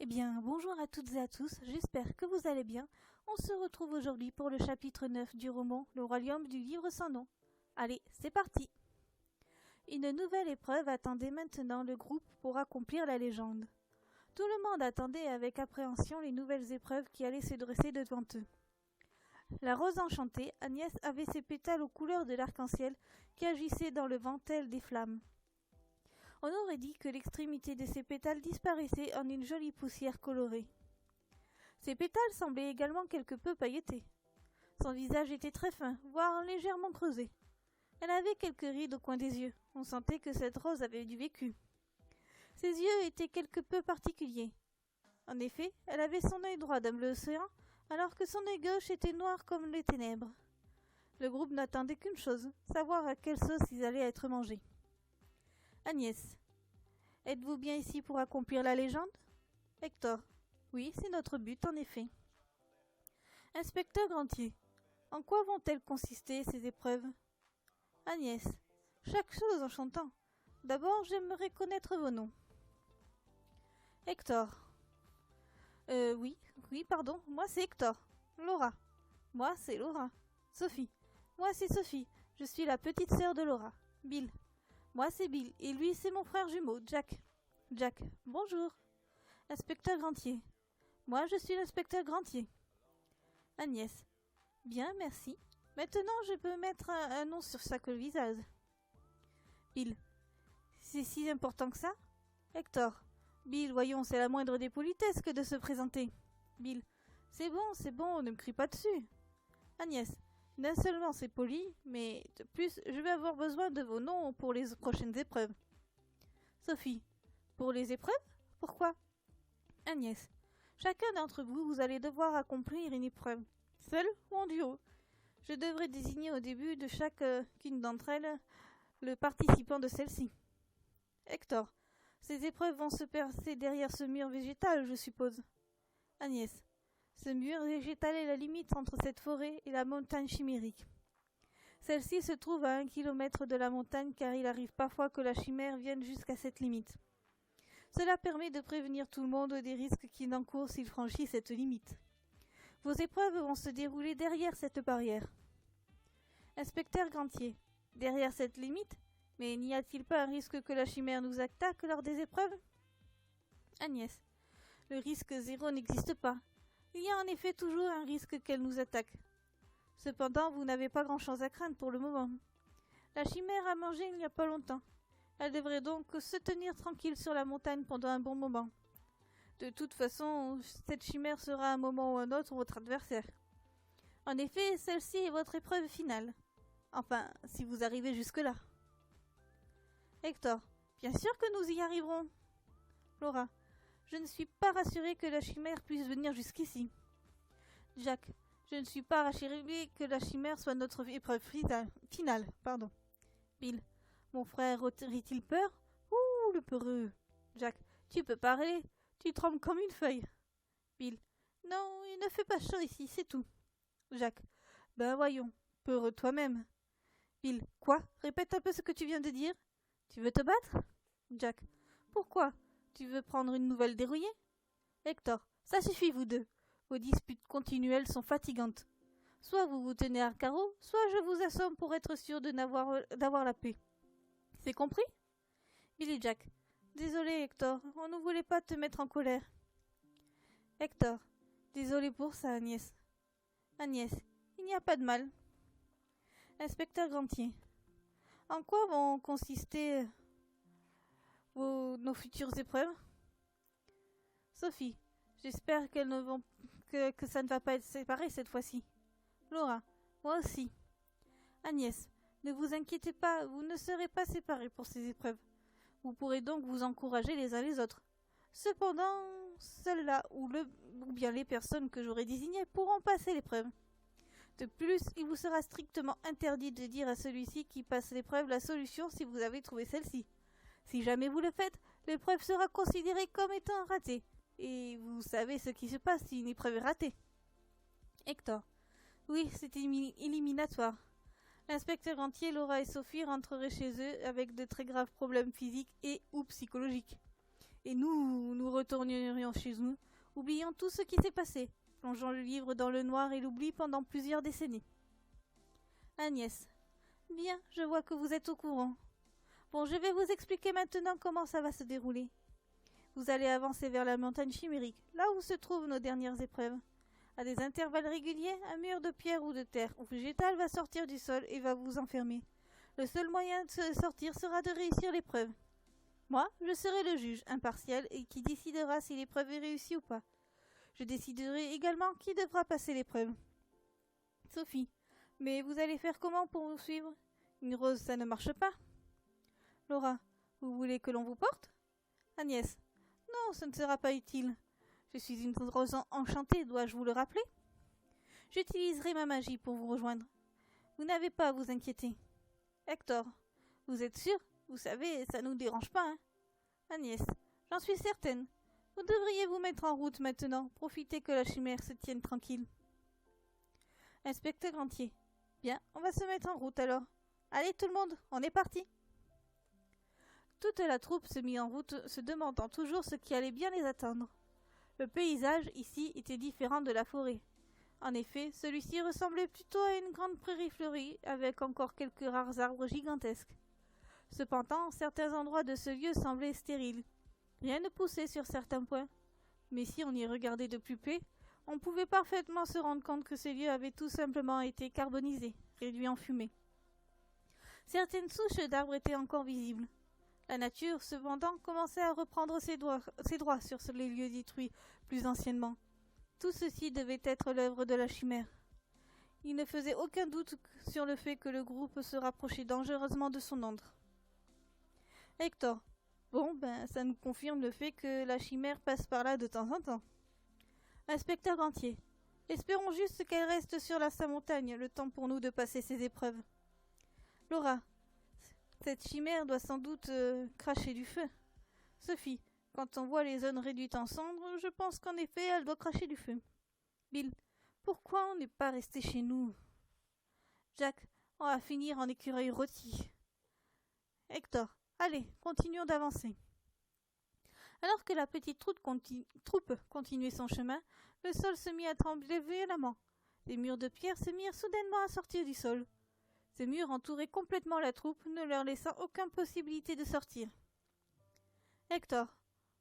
Eh bien, bonjour à toutes et à tous, j'espère que vous allez bien. On se retrouve aujourd'hui pour le chapitre 9 du roman Le Royaume du Livre sans nom. Allez, c'est parti! Une nouvelle épreuve attendait maintenant le groupe pour accomplir la légende. Tout le monde attendait avec appréhension les nouvelles épreuves qui allaient se dresser devant eux. La rose enchantée, Agnès avait ses pétales aux couleurs de l'arc-en-ciel qui agissaient dans le vent tel des flammes. On aurait dit que l'extrémité de ses pétales disparaissait en une jolie poussière colorée. Ses pétales semblaient également quelque peu pailletés. Son visage était très fin, voire légèrement creusé. Elle avait quelques rides au coin des yeux. On sentait que cette rose avait du vécu. Ses yeux étaient quelque peu particuliers. En effet, elle avait son œil droit d'un bleu océan, alors que son œil gauche était noir comme les ténèbres. Le groupe n'attendait qu'une chose, savoir à quelle sauce ils allaient être mangés. Agnès. Êtes-vous bien ici pour accomplir la légende? Hector. Oui, c'est notre but, en effet. Inspecteur Grantier. En quoi vont-elles consister, ces épreuves? Agnès. Chaque chose en chantant. D'abord, j'aimerais connaître vos noms. Hector. Oui, pardon, moi c'est Hector. Laura. Moi c'est Laura. Sophie. Moi c'est Sophie. Je suis la petite sœur de Laura. Bill. Moi c'est Bill, et lui c'est mon frère jumeau, Jack. Jack. Bonjour. Inspecteur Grantier. Moi je suis l'inspecteur Grantier. Agnès. Bien, merci. Maintenant je peux mettre un nom sur chaque visage. Bill. C'est si important que ça? Hector. Bill, voyons, c'est la moindre des politesses que de se présenter. Bill. C'est bon, ne me crie pas dessus. Agnès. Non seulement c'est poli, mais de plus, je vais avoir besoin de vos noms pour les prochaines épreuves. Sophie. Pour les épreuves? Pourquoi? Agnès. Chacun d'entre vous, vous allez devoir accomplir une épreuve, seul ou en duo. Je devrais désigner au début de chacune d'entre elles le participant de celle-ci. Hector. Ces épreuves vont se passer derrière ce mur végétal, je suppose. Agnès. Ce mur végétal est la limite entre cette forêt et la montagne chimérique. Celle-ci se trouve à 1 kilomètre de la montagne car il arrive parfois que la chimère vienne jusqu'à cette limite. Cela permet de prévenir tout le monde des risques qu'il encourt s'il franchit cette limite. Vos épreuves vont se dérouler derrière cette barrière. Inspecteur Grantier. Derrière cette limite? Mais n'y a-t-il pas un risque que la chimère nous attaque lors des épreuves? Agnès. Le risque zéro n'existe pas. Il y a en effet toujours un risque qu'elle nous attaque. Cependant, vous n'avez pas grand-chose à craindre pour le moment. La chimère a mangé il n'y a pas longtemps. Elle devrait donc se tenir tranquille sur la montagne pendant un bon moment. De toute façon, cette chimère sera à un moment ou un autre votre adversaire. En effet, celle-ci est votre épreuve finale. Enfin, si vous arrivez jusque-là. Hector. Bien sûr que nous y arriverons. Laura. Je ne suis pas rassurée que la chimère puisse venir jusqu'ici. Jack. Je ne suis pas rassurée que la chimère soit notre épreuve finale. Bill. Mon frère aurait-il peur? Ouh, le peureux. Jack. Tu peux parler. Tu trembles comme une feuille. Bill. Non, il ne fait pas chaud ici, c'est tout. Jack. Ben voyons, peureux toi-même. Bill. Quoi? Répète un peu ce que tu viens de dire. Tu veux te battre? Jack. Pourquoi? Tu veux prendre une nouvelle dérouillée? Hector. Ça suffit, vous deux. Vos disputes continuelles sont fatigantes. Soit vous vous tenez à carreau, soit je vous assomme pour être sûr d'avoir la paix. C'est compris? Billy Jack. Désolé, Hector, on ne voulait pas te mettre en colère. Hector. Désolé pour ça, Agnès. Agnès. Il n'y a pas de mal. Inspecteur Grantier. En quoi vont consister nos futures épreuves? Sophie. J'espère que ça ne va pas être séparé cette fois-ci. Laura. Moi aussi. Agnès. Ne vous inquiétez pas, vous ne serez pas séparés pour ces épreuves. Vous pourrez donc vous encourager les uns les autres. Cependant, celles-là ou bien les personnes que j'aurai désignées pourront passer l'épreuve. De plus, il vous sera strictement interdit de dire à celui-ci qui passe l'épreuve la solution si vous avez trouvé celle-ci. Si jamais vous le faites, l'épreuve sera considérée comme étant ratée. Et vous savez ce qui se passe si une épreuve est ratée. Hector. Oui, c'est éliminatoire. L'inspecteur Grantier, Laura et Sophie rentreraient chez eux avec de très graves problèmes physiques et ou psychologiques. Et nous retournerions chez nous, oubliant tout ce qui s'est passé, plongeant le livre dans le noir et l'oubli pendant plusieurs décennies. Agnès. Bien, je vois que vous êtes au courant. Bon, je vais vous expliquer maintenant comment ça va se dérouler. Vous allez avancer vers la montagne chimérique, là où se trouvent nos dernières épreuves. À des intervalles réguliers, un mur de pierre ou de terre ou végétal va sortir du sol et va vous enfermer. Le seul moyen de sortir sera de réussir l'épreuve. Moi, je serai le juge impartial et qui décidera si l'épreuve est réussie ou pas. Je déciderai également qui devra passer l'épreuve. Sophie. Mais vous allez faire comment pour nous suivre? Une rose, ça ne marche pas. Laura. Vous voulez que l'on vous porte? Agnès. Non, ce ne sera pas utile. Je suis une rose enchantée, dois-je vous le rappeler? J'utiliserai ma magie pour vous rejoindre. Vous n'avez pas à vous inquiéter. Hector. Vous êtes sûr? Vous savez, ça nous dérange pas, hein? Agnès. J'en suis certaine. Vous devriez vous mettre en route maintenant. Profitez que la chimère se tienne tranquille. Inspecteur Entier. Bien, on va se mettre en route alors. Allez tout le monde, on est parti. Toute la troupe se mit en route, se demandant toujours ce qui allait bien les attendre. Le paysage, ici, était différent de la forêt. En effet, celui-ci ressemblait plutôt à une grande prairie fleurie, avec encore quelques rares arbres gigantesques. Cependant, certains endroits de ce lieu semblaient stériles. Rien ne poussait sur certains points. Mais si on y regardait de plus près, on pouvait parfaitement se rendre compte que ces lieux avaient tout simplement été carbonisés, réduits en fumée. Certaines souches d'arbres étaient encore visibles. La nature, cependant, commençait à reprendre ses droits sur les lieux détruits plus anciennement. Tout ceci devait être l'œuvre de la chimère. Il ne faisait aucun doute sur le fait que le groupe se rapprochait dangereusement de son ombre. Hector. Bon, ça nous confirme le fait que la chimère passe par là de temps en temps. Inspecteur Entier. Espérons juste qu'elle reste sur la montagne, le temps pour nous de passer ces épreuves. Laura. Cette chimère doit sans doute cracher du feu. Sophie. Quand on voit les zones réduites en cendres, je pense qu'en effet, elle doit cracher du feu. Bill. Pourquoi on n'est pas resté chez nous? Jack. On va finir en écureuil rôti. Hector. Allez, continuons d'avancer. Alors que la petite troupe continuait son chemin, le sol se mit à trembler violemment. Les murs de pierre se mirent soudainement à sortir du sol. Ces murs entouraient complètement la troupe, ne leur laissant aucune possibilité de sortir. Hector.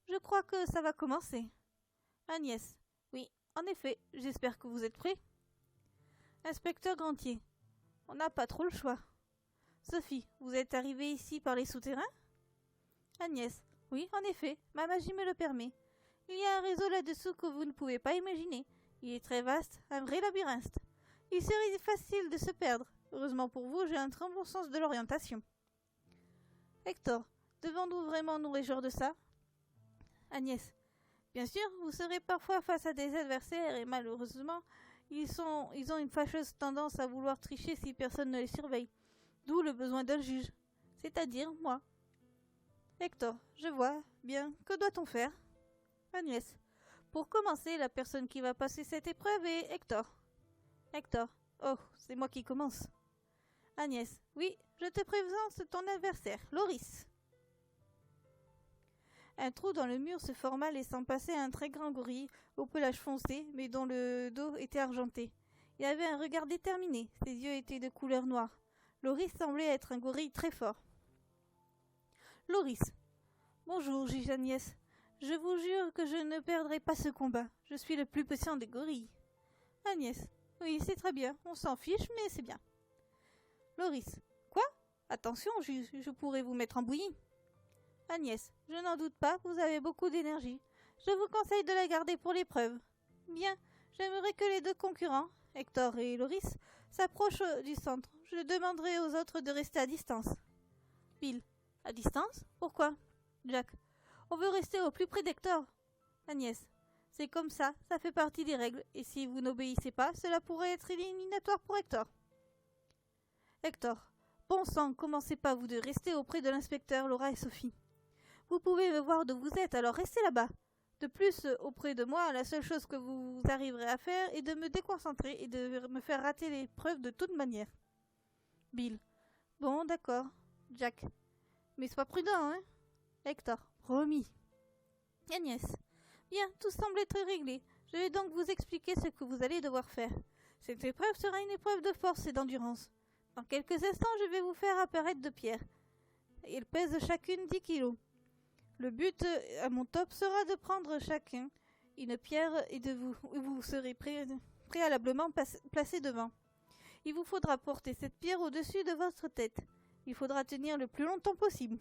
Je crois que ça va commencer. Agnès. Oui, en effet, j'espère que vous êtes prêts. Inspecteur Grantier. On n'a pas trop le choix. Sophie, vous êtes arrivée ici par les souterrains? Agnès. Oui, en effet, ma magie me le permet. Il y a un réseau là-dessous que vous ne pouvez pas imaginer. Il est très vaste, un vrai labyrinthe. Il serait facile de se perdre. Heureusement pour vous, j'ai un très bon sens de l'orientation. Hector, devons-nous vraiment nous réjouir de ça? Agnès. Bien sûr, vous serez parfois face à des adversaires et malheureusement, ils ont une fâcheuse tendance à vouloir tricher si personne ne les surveille. D'où le besoin d'un juge, c'est-à-dire moi. Hector, je vois. Bien, que doit-on faire? Agnès. Pour commencer, la personne qui va passer cette épreuve est Hector. Hector. Oh, c'est moi qui commence. Agnès. Oui, je te présente ton adversaire, Loris. Un trou dans le mur se forma laissant passer un très grand gorille au pelage foncé mais dont le dos était argenté. Il avait un regard déterminé, ses yeux étaient de couleur noire. Loris semblait être un gorille très fort. Loris. Bonjour, juge Agnès. Je vous jure que je ne perdrai pas ce combat. Je suis le plus puissant des gorilles. Agnès. Oui, c'est très bien. On s'en fiche, mais c'est bien. Loris. Quoi? Attention, juge, je pourrais vous mettre en bouillie. Agnès. Je n'en doute pas, vous avez beaucoup d'énergie. Je vous conseille de la garder pour l'épreuve. Bien, j'aimerais que les deux concurrents, Hector et Loris, s'approchent du centre. Je demanderai aux autres de rester à distance. Bill. À distance? Pourquoi? Jack. On veut rester au plus près d'Hector. Agnès. C'est comme ça, ça fait partie des règles, et si vous n'obéissez pas, cela pourrait être éliminatoire pour Hector. Hector. Bon sang, commencez pas vous de rester auprès de l'inspecteur Laura et Sophie. Vous pouvez me voir d'où vous êtes, alors restez là-bas. De plus, auprès de moi, la seule chose que vous arriverez à faire est de me déconcentrer et de me faire rater l'épreuve de toute manière. Bill. Bon, d'accord. Jack. Mais sois prudent, hein? Hector. Promis. Agnès. Bien, tout semble être réglé. Je vais donc vous expliquer ce que vous allez devoir faire. Cette épreuve sera une épreuve de force et d'endurance. Dans quelques instants, je vais vous faire apparaître 2 pierres. Elles pèsent chacune 10 kilos. Le but à mon top sera de prendre chacun une pierre et vous serez préalablement placé devant. Il vous faudra porter cette pierre au-dessus de votre tête. Il faudra tenir le plus longtemps possible.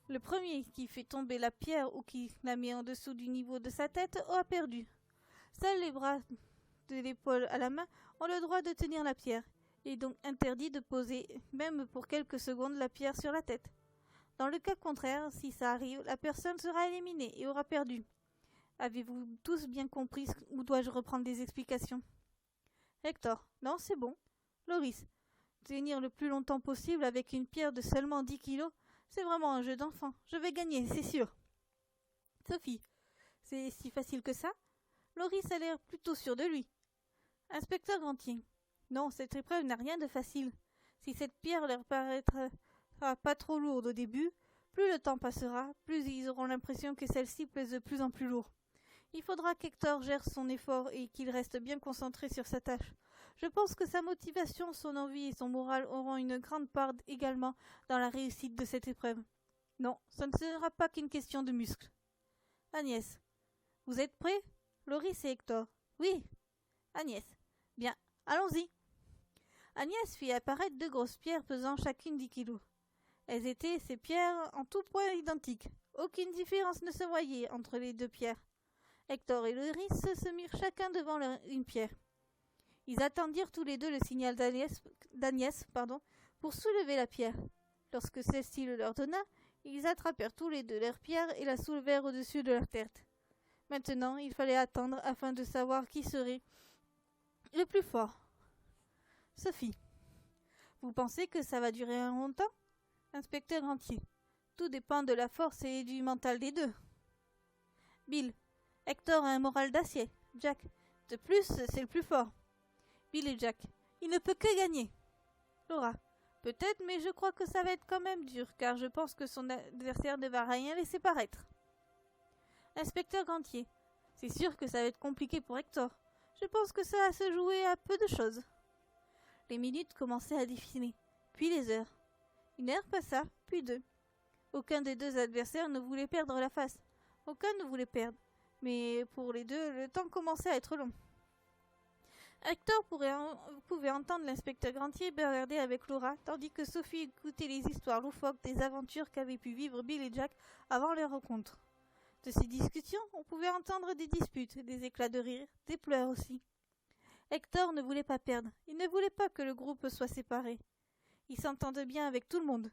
Le premier qui fait tomber la pierre ou qui la met en dessous du niveau de sa tête aura perdu. Seuls les bras de l'épaule à la main ont le droit de tenir la pierre. Il est donc interdit de poser, même pour quelques secondes, la pierre sur la tête. Dans le cas contraire, si ça arrive, la personne sera éliminée et aura perdu. Avez-vous tous bien compris ou dois-je reprendre des explications? Hector. Non, c'est bon. Loris. Tenir le plus longtemps possible avec une pierre de seulement 10 kilos, c'est vraiment un jeu d'enfant. Je vais gagner, c'est sûr. Sophie. C'est si facile que ça? Loris a l'air plutôt sûr de lui. Inspecteur Grantier. Non, cette épreuve n'a rien de facile. Si cette pierre leur paraîtra pas trop lourde au début, plus le temps passera, plus ils auront l'impression que celle-ci pèse de plus en plus lourd. Il faudra qu'Hector gère son effort et qu'il reste bien concentré sur sa tâche. Je pense que sa motivation, son envie et son moral auront une grande part également dans la réussite de cette épreuve. Non, ce ne sera pas qu'une question de muscles. Agnès. Vous êtes prêts? Loris et Hector. Oui. Agnès. Bien, allons-y. Agnès fit apparaître 2 grosses pierres pesant chacune 10 kilos. Elles étaient, ces pierres, en tout point identiques. Aucune différence ne se voyait entre les 2 pierres. Hector et Loris se mirent chacun devant une pierre. Ils attendirent tous les 2 le signal d'Agnès pour soulever la pierre. Lorsque celle-ci le leur donna, ils attrapèrent tous les 2 leur pierre et la soulevèrent au-dessus de leur tête. Maintenant, il fallait attendre afin de savoir qui serait le plus fort. Sophie. Vous pensez que ça va durer un longtemps? Inspecteur Grantier. Tout dépend de la force et du mental des 2. Bill. Hector a un moral d'acier. Jack. De plus, c'est le plus fort. Bill et Jack. Il ne peut que gagner. Laura. Peut-être, mais je crois que ça va être quand même dur, car je pense que son adversaire ne va rien laisser paraître. Inspecteur Grantier. C'est sûr que ça va être compliqué pour Hector. Je pense que ça va se jouer à peu de choses. Les minutes commençaient à défiler, puis les heures. 1 heure passa, puis 2. Aucun des 2 adversaires ne voulait perdre la face. Aucun ne voulait perdre. Mais pour les 2, le temps commençait à être long. Hector pouvait entendre l'inspecteur Grantier bavarder avec Laura, tandis que Sophie écoutait les histoires loufoques des aventures qu'avaient pu vivre Bill et Jack avant leur rencontre. De ces discussions, on pouvait entendre des disputes, des éclats de rire, des pleurs aussi. Hector ne voulait pas perdre. Il ne voulait pas que le groupe soit séparé. Il s'entendait bien avec tout le monde.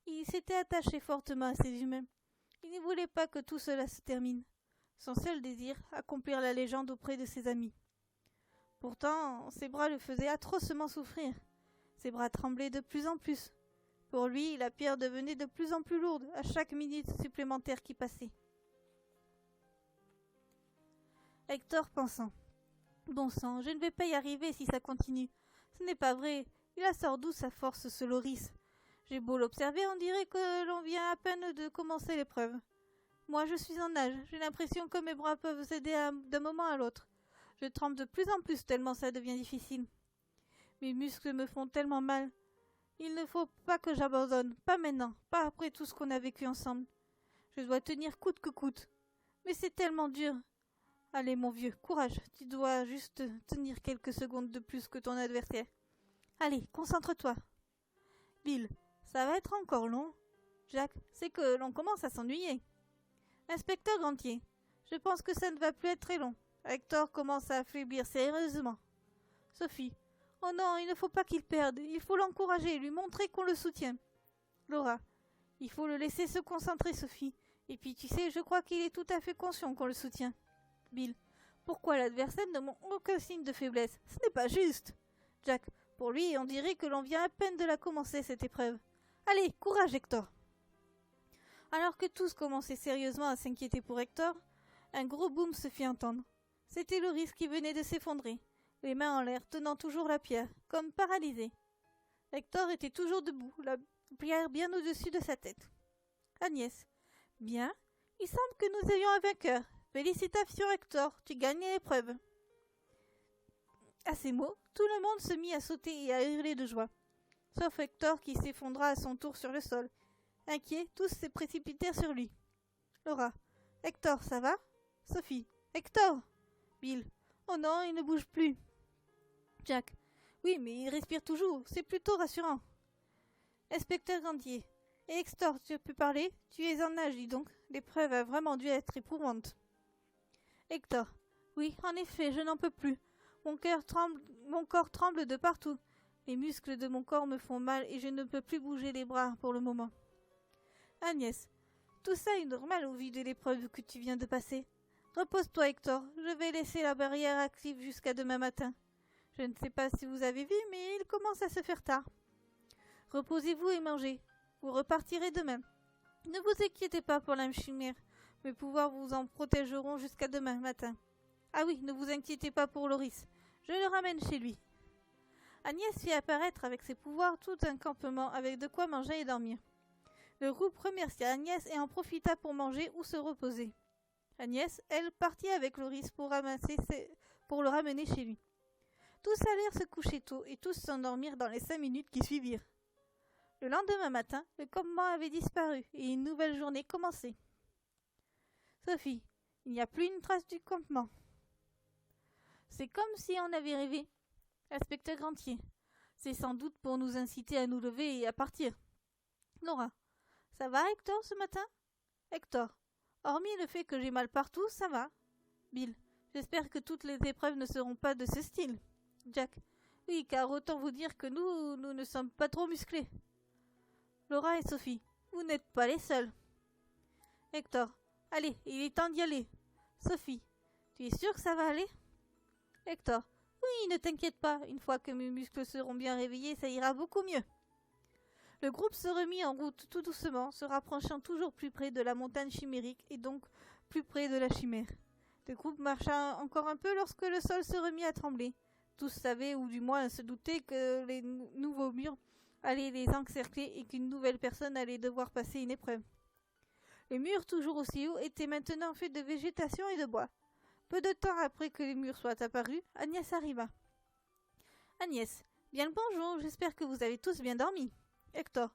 Il s'était attaché fortement à ses humains. Il ne voulait pas que tout cela se termine. Son seul désir, accomplir la légende auprès de ses amis. Pourtant, ses bras le faisaient atrocement souffrir. Ses bras tremblaient de plus en plus. Pour lui, la pierre devenait de plus en plus lourde à chaque minute supplémentaire qui passait. Hector pensant. Bon sang, je ne vais pas y arriver si ça continue. Ce n'est pas vrai. Il a sort d'où sa force, ce Loris? J'ai beau l'observer, on dirait que l'on vient à peine de commencer l'épreuve. Moi, je suis en nage. J'ai l'impression que mes bras peuvent s'aider d'un moment à l'autre. Je tremble de plus en plus tellement ça devient difficile. Mes muscles me font tellement mal. Il ne faut pas que j'abandonne. Pas maintenant. Pas après tout ce qu'on a vécu ensemble. Je dois tenir coûte que coûte. Mais c'est tellement dur. Allez, mon vieux, courage. Tu dois juste tenir quelques secondes de plus que ton adversaire. Allez, concentre-toi. Bill, ça va être encore long. Jack, c'est que l'on commence à s'ennuyer. Inspecteur Grantier, je pense que ça ne va plus être très long. Hector commence à affaiblir sérieusement. Sophie, oh non, il ne faut pas qu'il perde. Il faut l'encourager, lui montrer qu'on le soutient. Laura, il faut le laisser se concentrer, Sophie. Et puis, tu sais, je crois qu'il est tout à fait conscient qu'on le soutient. Bill, pourquoi l'adversaire ne montre aucun signe de faiblesse? Ce n'est pas juste. Jack, pour lui, on dirait que l'on vient à peine de la commencer, cette épreuve. Allez, courage, Hector. Alors que tous commençaient sérieusement à s'inquiéter pour Hector, un gros boom se fit entendre. C'était Loris qui venait de s'effondrer, les mains en l'air, tenant toujours la pierre, comme paralysé. Hector était toujours debout, la pierre bien au-dessus de sa tête. Agnès. Bien, Il semble que nous ayons un vainqueur. Félicitations Hector, tu gagnes l'épreuve. À ces mots, tout le monde se mit à sauter et à hurler de joie. Sauf Hector qui s'effondra à son tour sur le sol. Inquiets, tous se précipitèrent sur lui. Laura. Hector, ça va? Sophie. Hector! Bill. Oh non, il ne bouge plus. Jack. Oui, mais il respire toujours, c'est plutôt rassurant. Inspecteur Grandier. Et Hector, tu peux parler? Tu es en nage, dis donc. L'épreuve a vraiment dû être éprouvante. Hector. Oui, en effet, je n'en peux plus. Mon corps tremble de partout. Les muscles de mon corps me font mal et je ne peux plus bouger les bras pour le moment. Agnès. Tout ça est normal au vu de l'épreuve que tu viens de passer. Repose-toi, Hector. Je vais laisser la barrière active jusqu'à demain matin. Je ne sais pas si vous avez vu, mais il commence à se faire tard. Reposez-vous et mangez. Vous repartirez demain. Ne vous inquiétez pas pour la chimère. Mes pouvoirs vous en protégeront jusqu'à demain matin. Ah oui, ne vous inquiétez pas pour Loris. Je le ramène chez lui. Agnès fit apparaître avec ses pouvoirs tout un campement avec de quoi manger et dormir. Le groupe remercia Agnès et en profita pour manger ou se reposer. Agnès, elle, partit avec Loris pour le ramener chez lui. Tous allèrent se coucher tôt et tous s'endormirent dans les 5 minutes qui suivirent. Le lendemain matin, le campement avait disparu et une nouvelle journée commençait. Sophie, il n'y a plus une trace du campement. C'est comme si on avait rêvé. Inspecteur Grandier, c'est sans doute pour nous inciter à nous lever et à partir. Laura, ça va Hector ce matin? Hector, hormis le fait que j'ai mal partout, ça va. Bill, j'espère que toutes les épreuves ne seront pas de ce style. Jack, oui, car autant vous dire que nous ne sommes pas trop musclés. Laura et Sophie, vous n'êtes pas les seuls. Hector, allez, il est temps d'y aller. Sophie, tu es sûre que ça va aller? Hector, oui, ne t'inquiète pas, une fois que mes muscles seront bien réveillés, ça ira beaucoup mieux. Le groupe se remit en route tout doucement, se rapprochant toujours plus près de la montagne chimérique et donc plus près de la chimère. Le groupe marcha encore un peu lorsque le sol se remit à trembler. Tous savaient, ou du moins se doutaient, que les nouveaux murs allaient les encercler et qu'une nouvelle personne allait devoir passer une épreuve. Les murs, toujours aussi hauts, étaient maintenant faits de végétation et de bois. Peu de temps après que les murs soient apparus, Agnès arriva. Agnès, bien le bonjour, j'espère que vous avez tous bien dormi. Hector,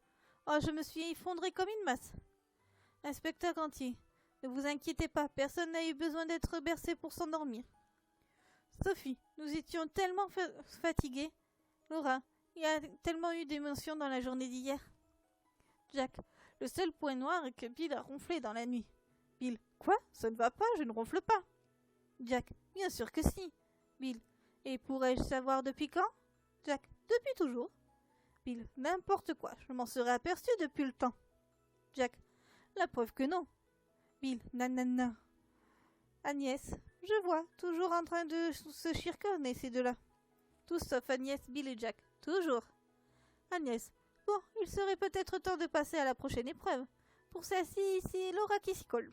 oh, je me suis effondré comme une masse. Inspecteur Grandier, ne vous inquiétez pas, personne n'a eu besoin d'être bercé pour s'endormir. Sophie, nous étions tellement fatigués. Laura, il y a tellement eu d'émotions dans la journée d'hier. Jack, le seul point noir est que Bill a ronflé dans la nuit. Bill, quoi? Ça ne va pas, je ne ronfle pas. Jack, bien sûr que si. Bill, et pourrais-je savoir depuis quand? Jack, depuis toujours. Bill, n'importe quoi, je m'en serais aperçu depuis le temps. Jack, la preuve que non. Bill, nanana. Agnès, je vois, toujours en train de se chicaner ces deux-là. Tous sauf Agnès, Bill et Jack, toujours. Agnès, bon, il serait peut-être temps de passer à la prochaine épreuve. Pour celle-ci, c'est Laura qui s'y colle.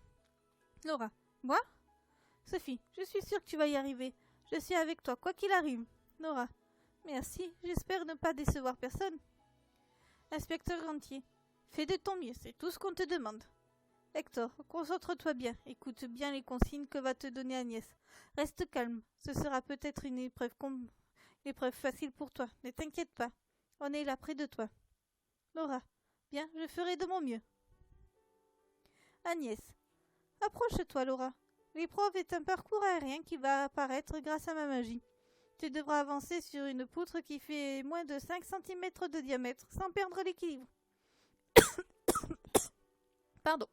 Laura, moi? Sophie, je suis sûre que tu vas y arriver. Je suis avec toi, quoi qu'il arrive. Laura, merci, j'espère ne pas décevoir personne. Inspecteur Grandier, fais de ton mieux, c'est tout ce qu'on te demande. Hector, concentre-toi bien, écoute bien les consignes que va te donner Agnès. Reste calme, ce sera peut-être une épreuve facile pour toi, ne t'inquiète pas. On est là près de toi. Laura, bien, je ferai de mon mieux. Agnès, approche-toi Laura. L'épreuve est un parcours aérien qui va apparaître grâce à ma magie. Tu devras avancer sur une poutre qui fait moins de 5 cm de diamètre sans perdre l'équilibre. Pardon.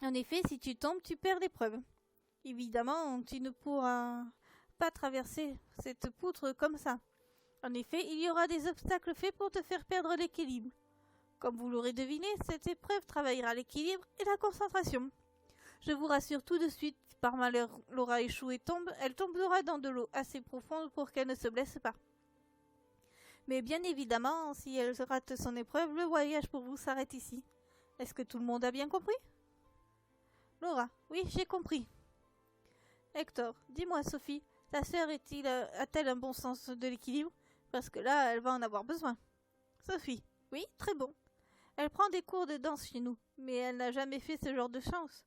En effet, si tu tombes, tu perds l'épreuve. Évidemment, tu ne pourras pas traverser cette poutre comme ça. En effet, il y aura des obstacles faits pour te faire perdre l'équilibre. Comme vous l'aurez deviné, cette épreuve travaillera l'équilibre et la concentration. Je vous rassure tout de suite, si par malheur Laura échoue et tombe, elle tombera dans de l'eau assez profonde pour qu'elle ne se blesse pas. Mais bien évidemment, si elle rate son épreuve, le voyage pour vous s'arrête ici. Est-ce que tout le monde a bien compris? Laura, oui, j'ai compris. Hector, dis-moi Sophie, ta sœur a-t-elle un bon sens de l'équilibre? Parce que là, elle va en avoir besoin. Sophie, oui, très bon. Elle prend des cours de danse chez nous, mais elle n'a jamais fait ce genre de chance.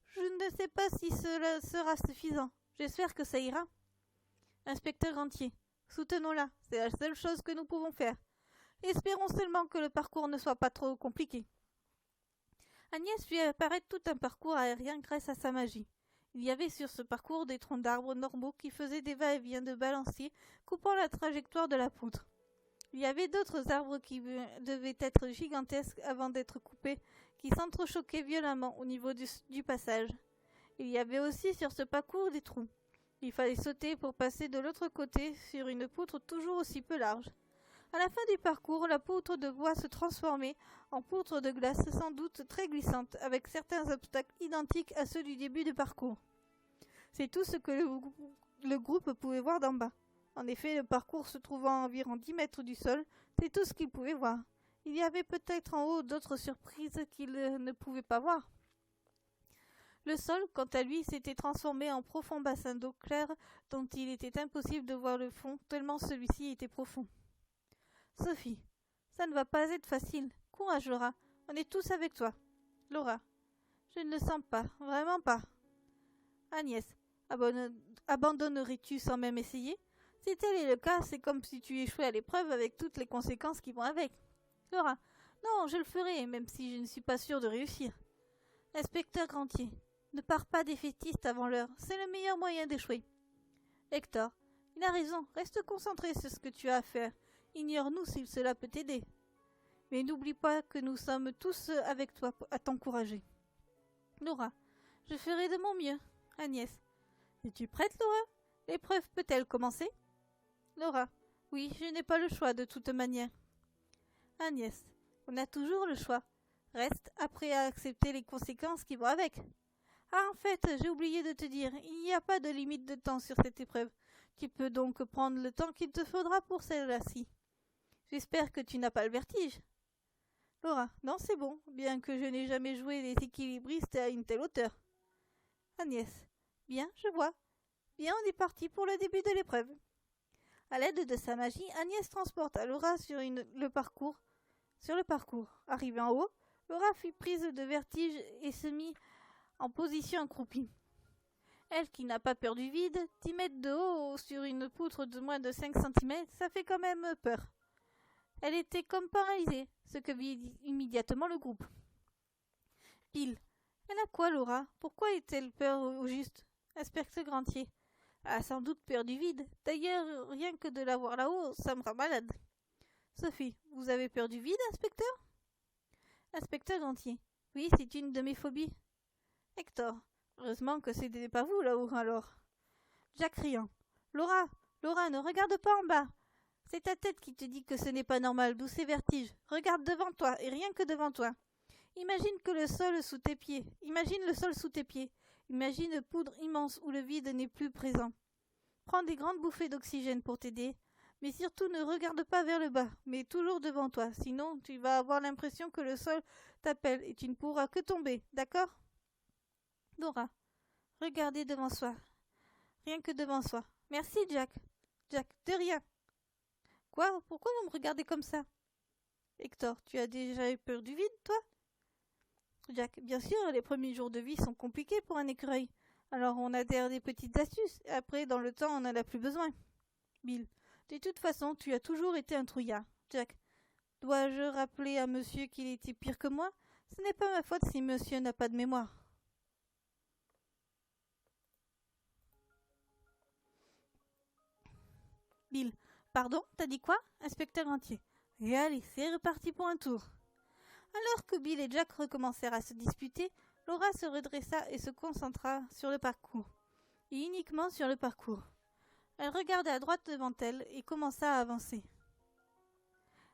Je ne sais pas si cela sera suffisant. J'espère que ça ira. Inspecteur Rentier, soutenons-la, c'est la seule chose que nous pouvons faire. Espérons seulement que le parcours ne soit pas trop compliqué. Agnès vit apparaître tout un parcours aérien grâce à sa magie. Il y avait sur ce parcours des troncs d'arbres normaux qui faisaient des va-et-vient de balanciers, coupant la trajectoire de la poutre. Il y avait d'autres arbres qui devaient être gigantesques avant d'être coupés, qui s'entrechoquaient violemment au niveau du passage. Il y avait aussi sur ce parcours des trous. Il fallait sauter pour passer de l'autre côté sur une poutre toujours aussi peu large. À la fin du parcours, la poutre de bois se transformait en poutre de glace sans doute très glissante, avec certains obstacles identiques à ceux du début du parcours. C'est tout ce que le groupe pouvait voir d'en bas. En effet, le parcours se trouvant à environ 10 mètres du sol, c'est tout ce qu'ils pouvaient voir. Il y avait peut-être en haut d'autres surprises qu'ils ne pouvaient pas voir. Le sol, quant à lui, s'était transformé en profond bassin d'eau claire dont il était impossible de voir le fond, tellement celui-ci était profond. Sophie, ça ne va pas être facile. Courage, Laura. On est tous avec toi. Laura, je ne le sens pas, vraiment pas. Agnès, abandonnerais-tu sans même essayer? Si tel est le cas, c'est comme si tu échouais à l'épreuve avec toutes les conséquences qui vont avec. Laura, non, je le ferai, même si je ne suis pas sûre de réussir. Inspecteur Grantier, ne pars pas défaitiste avant l'heure, c'est le meilleur moyen d'échouer. Hector, il a raison, reste concentré sur ce que tu as à faire. Ignore-nous si cela peut t'aider. Mais n'oublie pas que nous sommes tous avec toi à t'encourager. Laura, je ferai de mon mieux. Agnès, es-tu prête, Laura? L'épreuve peut-elle commencer? Laura, oui, je n'ai pas le choix de toute manière. Agnès, on a toujours le choix. Reste après à accepter les conséquences qui vont avec. Ah, en fait, j'ai oublié de te dire, il n'y a pas de limite de temps sur cette épreuve. Tu peux donc prendre le temps qu'il te faudra pour celle-ci. J'espère que tu n'as pas le vertige. Laura, non, c'est bon, bien que je n'ai jamais joué les équilibristes à une telle hauteur. Agnès, bien, je vois. Bien, on est parti pour le début de l'épreuve. À l'aide de sa magie, Agnès transporta Laura sur le parcours. Arrivée en haut, Laura fut prise de vertige et se mit en position accroupie. Elle, qui n'a pas peur du vide, 10 mètres de haut sur une poutre de moins de 5 cm, ça fait quand même peur. Elle était comme paralysée, ce que vit immédiatement le groupe. Bill, elle a quoi, Laura? Pourquoi est-elle peur au juste? Inspecteur Grantier. Elle a sans doute peur du vide. D'ailleurs, rien que de la voir là-haut, ça me rend malade. Sophie, vous avez peur du vide, inspecteur? Inspecteur Grantier. Oui, c'est une de mes phobies. Hector. Heureusement que ce n'était pas vous là-haut, alors. Jack riant. Laura, ne regarde pas en bas. C'est ta tête qui te dit que ce n'est pas normal, d'où ces vertiges. Regarde devant toi, et rien que devant toi. Imagine le sol sous tes pieds. Imagine une poudre immense où le vide n'est plus présent. Prends des grandes bouffées d'oxygène pour t'aider. Mais surtout ne regarde pas vers le bas, mais toujours devant toi. Sinon, tu vas avoir l'impression que le sol t'appelle et tu ne pourras que tomber, d'accord? Laura, regardez devant soi. Rien que devant soi. Merci, Jack. Jack, de rien. Quoi? Pourquoi vous me regardez comme ça? Hector, tu as déjà eu peur du vide, toi? Jack, bien sûr, les premiers jours de vie sont compliqués pour un écureuil. Alors on adhère des petites astuces, et après, dans le temps, on n'en a plus besoin. Bill, de toute façon, tu as toujours été un trouillard. Jack, dois-je rappeler à monsieur qu'il était pire que moi? Ce n'est pas ma faute si monsieur n'a pas de mémoire. Bill, pardon, t'as dit quoi? Inspecteur Grantier. Et allez, c'est reparti pour un tour. Alors que Bill et Jack recommencèrent à se disputer, Laura se redressa et se concentra sur le parcours. Et uniquement sur le parcours. Elle regarda à droite devant elle et commença à avancer.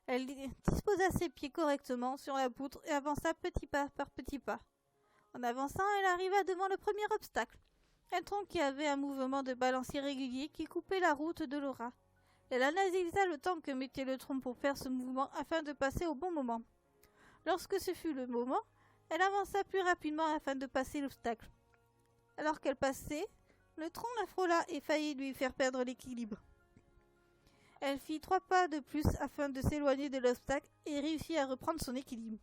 Elle disposa ses pieds correctement sur la poutre et avança petit pas par petit pas. En avançant, elle arriva devant le premier obstacle, un tronc qui avait un mouvement de balancier régulier qui coupait la route de Laura. Elle analysa le temps que mettait le tronc pour faire ce mouvement afin de passer au bon moment. Lorsque ce fut le moment, elle avança plus rapidement afin de passer l'obstacle. Alors qu'elle passait, le tronc la frôla et faillit lui faire perdre l'équilibre. Elle fit 3 pas de plus afin de s'éloigner de l'obstacle et réussit à reprendre son équilibre.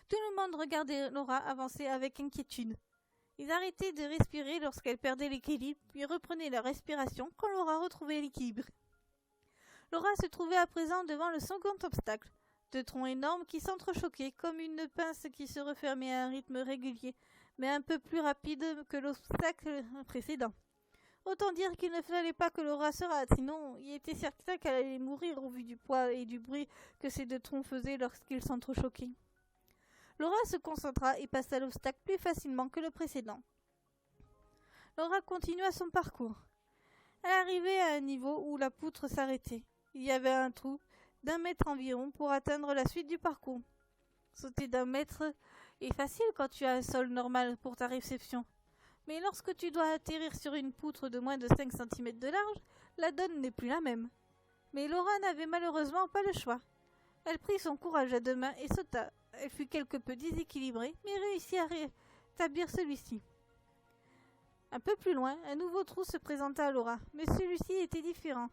Tout le monde regardait Laura avancer avec inquiétude. Ils arrêtaient de respirer lorsqu'elle perdait l'équilibre, puis reprenaient leur respiration quand Laura retrouvait l'équilibre. Laura se trouvait à présent devant le second obstacle, 2 troncs énormes qui s'entrechoquaient comme une pince qui se refermait à un rythme régulier, mais un peu plus rapide que l'obstacle précédent. Autant dire qu'il ne fallait pas que Laura se rate, sinon il était certain qu'elle allait mourir au vu du poids et du bruit que ces 2 troncs faisaient lorsqu'ils s'entrechoquaient. Laura se concentra et passa l'obstacle plus facilement que le précédent. Laura continua son parcours. Elle arrivait à un niveau où la poutre s'arrêtait. Il y avait un trou d'1 mètre environ pour atteindre la suite du parcours. Sauter d'1 mètre est facile quand tu as un sol normal pour ta réception. Mais lorsque tu dois atterrir sur une poutre de moins de 5 cm de large, la donne n'est plus la même. Mais Laura n'avait malheureusement pas le choix. Elle prit son courage à 2 mains et sauta. Elle fut quelque peu déséquilibrée, mais réussit à rétablir celui-ci. Un peu plus loin, un nouveau trou se présenta à Laura, mais celui-ci était différent.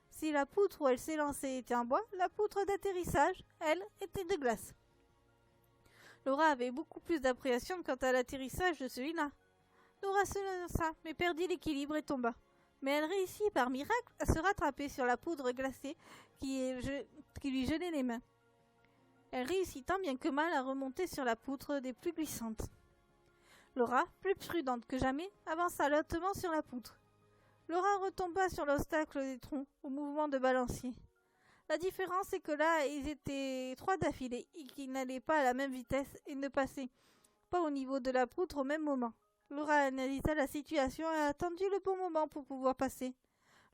Si la poutre où elle s'est lancée était en bois, la poutre d'atterrissage, elle, était de glace. Laura avait beaucoup plus d'appréhension quant à l'atterrissage de celui-là. Laura se lança, mais perdit l'équilibre et tomba. Mais elle réussit par miracle à se rattraper sur la poudre glacée qui lui gelait les mains. Elle réussit tant bien que mal à remonter sur la poutre des plus glissantes. Laura, plus prudente que jamais, avança lentement sur la poutre. Laura retomba sur l'obstacle des troncs au mouvement de balancier. La différence est que là, ils étaient 3 d'affilée et qu'ils n'allaient pas à la même vitesse et ne passaient pas au niveau de la poutre au même moment. Laura analysa la situation et attendit le bon moment pour pouvoir passer.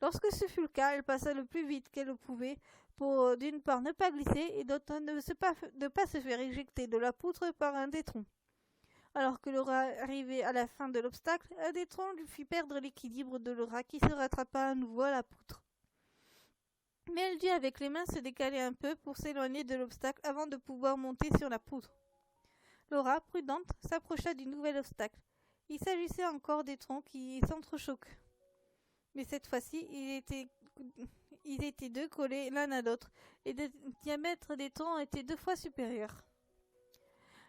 Lorsque ce fut le cas, elle passa le plus vite qu'elle le pouvait pour, d'une part, ne pas glisser et d'autre, ne pas se faire éjecter de la poutre par un des troncs. Alors que Laura arrivait à la fin de l'obstacle, un des troncs lui fit perdre l'équilibre de Laura qui se rattrapa à nouveau à la poutre. Mais elle dut avec les mains se décaler un peu pour s'éloigner de l'obstacle avant de pouvoir monter sur la poutre. Laura, prudente, s'approcha du nouvel obstacle. Il s'agissait encore des troncs qui s'entrechoquent. Mais cette fois-ci, ils étaient 2 collés l'un à l'autre, et le diamètre des troncs était 2 fois supérieur.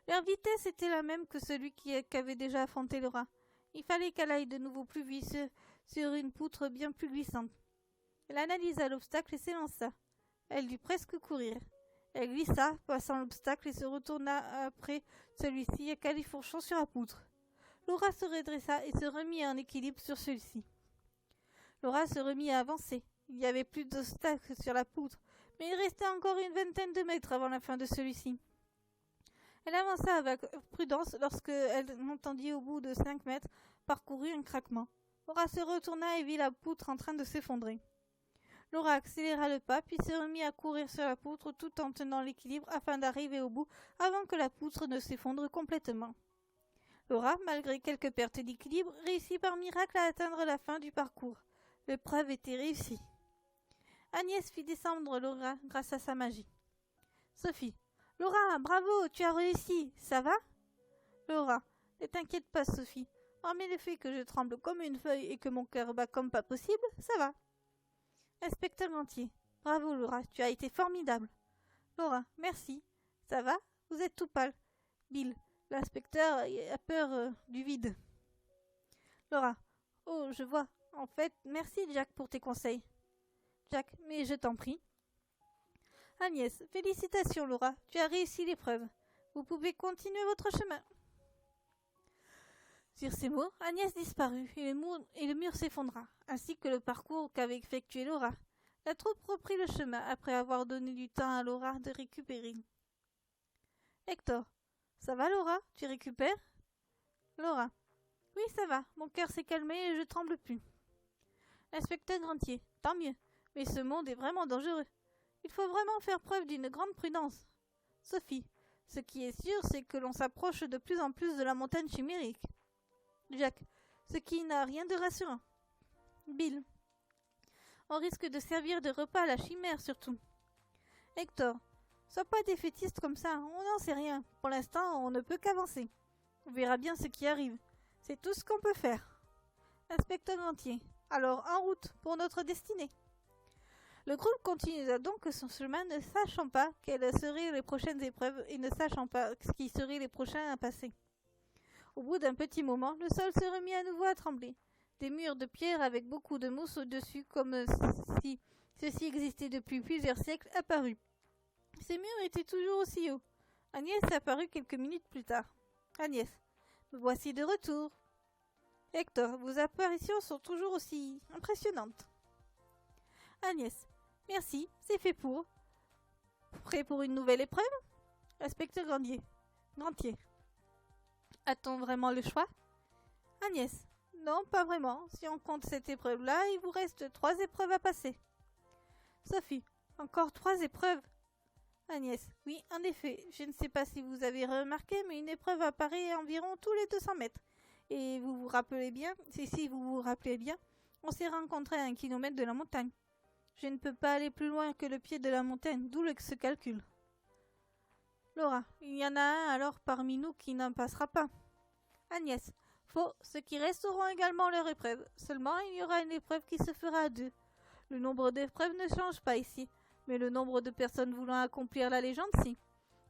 Leur vitesse était la même que celui qu'avait déjà affronté Laura. Il fallait qu'elle aille de nouveau plus vite sur une poutre bien plus glissante. Elle analysa l'obstacle et s'élança. Elle dut presque courir. Elle glissa, passant l'obstacle et se retourna après celui-ci à califourchon sur la poutre. Laura se redressa et se remit en équilibre sur celui-ci. Laura se remit à avancer. Il y avait plus d'obstacles sur la poutre, mais il restait encore une 20aine de mètres avant la fin de celui-ci. Elle avança avec prudence lorsqu'elle entendit au bout de 5 mètres parcouru un craquement. Laura se retourna et vit la poutre en train de s'effondrer. Laura accéléra le pas puis se remit à courir sur la poutre tout en tenant l'équilibre afin d'arriver au bout avant que la poutre ne s'effondre complètement. Laura, malgré quelques pertes d'équilibre, réussit par miracle à atteindre la fin du parcours. L'épreuve était réussie. Agnès fit descendre Laura grâce à sa magie. Sophie. Laura, bravo, tu as réussi, ça va? Laura. Ne t'inquiète pas, Sophie. Hormis le fait que je tremble comme une feuille et que mon cœur bat comme pas possible, ça va. Inspecteur Gantier. Bravo, Laura, tu as été formidable. Laura. Merci. Ça va? Vous êtes tout pâle. Bill. L'inspecteur a peur du vide. Laura. Oh, je vois. En fait, merci Jack pour tes conseils. Jack. Mais je t'en prie. Agnès. Félicitations, Laura. Tu as réussi l'épreuve. Vous pouvez continuer votre chemin. Sur ces mots, Agnès disparut et le mur s'effondra, ainsi que le parcours qu'avait effectué Laura. La troupe reprit le chemin après avoir donné du temps à Laura de récupérer. Hector. Ça va, Laura? Tu récupères? Laura. Oui, ça va. Mon cœur s'est calmé et je tremble plus. L'inspecteur Gantier. Tant mieux. Mais ce monde est vraiment dangereux. Il faut vraiment faire preuve d'une grande prudence. Sophie. Ce qui est sûr, c'est que l'on s'approche de plus en plus de la montagne chimérique. Jack. Ce qui n'a rien de rassurant. Bill. On risque de servir de repas à la chimère, surtout. Hector. Sois pas défaitiste comme ça, on n'en sait rien. Pour l'instant, on ne peut qu'avancer. On verra bien ce qui arrive. C'est tout ce qu'on peut faire. Inspecteur Gantier. Alors, en route, pour notre destinée. Le groupe continua donc son chemin, ne sachant pas quelles seraient les prochaines épreuves et ne sachant pas ce qui seraient les prochains à passer. Au bout d'un petit moment, le sol se remit à nouveau à trembler. Des murs de pierre avec beaucoup de mousse au-dessus, comme si ceci existait depuis plusieurs siècles, apparurent. Ces murs étaient toujours aussi hauts. Agnès apparut quelques minutes plus tard. Agnès, me voici de retour. Hector, vos apparitions sont toujours aussi impressionnantes. Agnès, merci, c'est fait pour. Prêt pour une nouvelle épreuve? Inspecteur Grandier. A-t-on vraiment le choix? Agnès, non, pas vraiment. Si on compte cette épreuve-là, il vous reste 3 épreuves à passer. Sophie, encore 3 épreuves? Agnès, oui, en effet. Je ne sais pas si vous avez remarqué, mais une épreuve apparaît environ tous les 200 mètres. Et vous vous rappelez bien, si vous vous rappelez bien, on s'est rencontrés à 1 kilomètre de la montagne. Je ne peux pas aller plus loin que le pied de la montagne, d'où ce calcul. Laura, il y en a un alors parmi nous qui n'en passera pas. Agnès, faux, ceux qui resteront également leur épreuve. Seulement, il y aura une épreuve qui se fera à 2. Le nombre d'épreuves ne change pas ici, mais le nombre de personnes voulant accomplir la légende, si.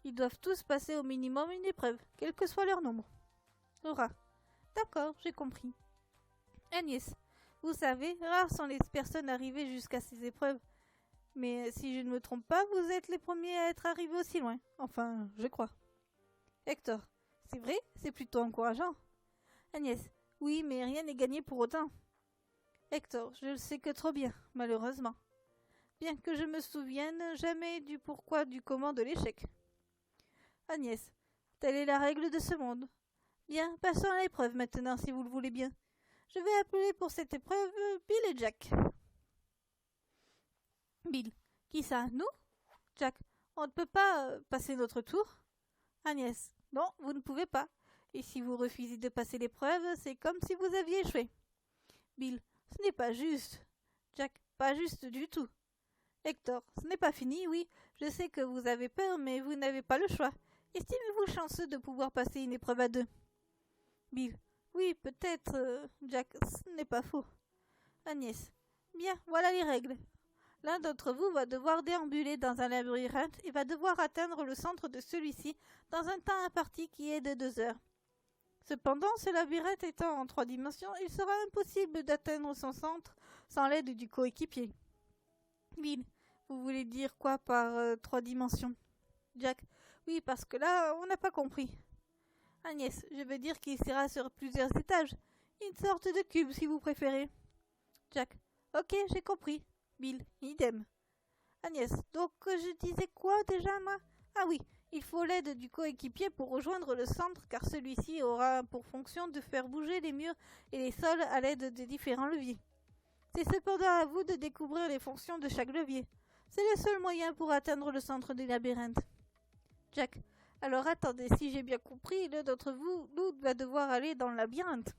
Ils doivent tous passer au minimum une épreuve, quel que soit leur nombre. Laura, d'accord, j'ai compris. Agnès, vous savez, rares sont les personnes arrivées jusqu'à ces épreuves. Mais si je ne me trompe pas, vous êtes les premiers à être arrivés aussi loin. Enfin, je crois. Hector, c'est vrai, c'est plutôt encourageant. Agnès, oui, mais rien n'est gagné pour autant. Hector, je le sais que trop bien, malheureusement. Bien que je me souvienne jamais du pourquoi du comment de l'échec. Agnès, telle est la règle de ce monde. Bien, passons à l'épreuve maintenant, si vous le voulez bien. Je vais appeler pour cette épreuve Bill et Jack. Bill, qui ça, nous? Jack, on ne peut pas passer notre tour? Agnès, non, vous ne pouvez pas. Et si vous refusez de passer l'épreuve, c'est comme si vous aviez échoué. Bill, ce n'est pas juste. Jack, pas juste du tout. Hector, ce n'est pas fini, oui. Je sais que vous avez peur, mais vous n'avez pas le choix. Estimez-vous chanceux de pouvoir passer une épreuve à 2? Bill, oui, peut-être, Jack, ce n'est pas faux. Agnès, bien, voilà les règles. L'un d'entre vous va devoir déambuler dans un labyrinthe et va devoir atteindre le centre de celui-ci dans un temps imparti qui est de 2 heures. Cependant, ce labyrinthe étant en 3 dimensions, il sera impossible d'atteindre son centre sans l'aide du coéquipier. Bill, vous voulez dire quoi par 3 dimensions? Jack, oui, parce que là, on n'a pas compris. Agnès, je veux dire qu'il sera sur plusieurs étages. Une sorte de cube, si vous préférez. Jack, ok, j'ai compris. Bill, idem. Agnès, donc je disais quoi déjà, moi? Ah oui, il faut l'aide du coéquipier pour rejoindre le centre, car celui-ci aura pour fonction de faire bouger les murs et les sols à l'aide de différents leviers. C'est cependant à vous de découvrir les fonctions de chaque levier. C'est le seul moyen pour atteindre le centre du labyrinthe. Jack, alors attendez, si j'ai bien compris, l'un d'entre vous va devoir aller dans le labyrinthe.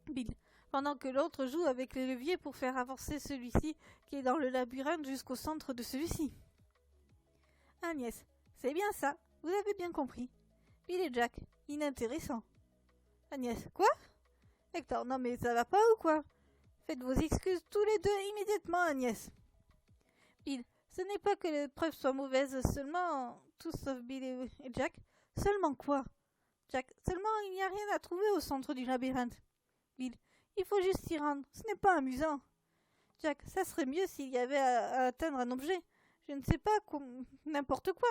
Bill, pendant que l'autre joue avec les leviers pour faire avancer celui-ci qui est dans le labyrinthe jusqu'au centre de celui-ci. Agnès, c'est bien ça, vous avez bien compris. Bill et Jack, inintéressant. Agnès, quoi? Hector, non mais ça va pas ou quoi? Faites vos excuses tous les deux immédiatement, Agnès. Bill, ce n'est pas que l'épreuve soit mauvaise, seulement... Tous sauf Bill et Jack. Seulement quoi? Jack, seulement il n'y a rien à trouver au centre du labyrinthe. Bill, il faut juste s'y rendre, ce n'est pas amusant. Jack, ça serait mieux s'il y avait à atteindre un objet. Je ne sais pas, n'importe quoi.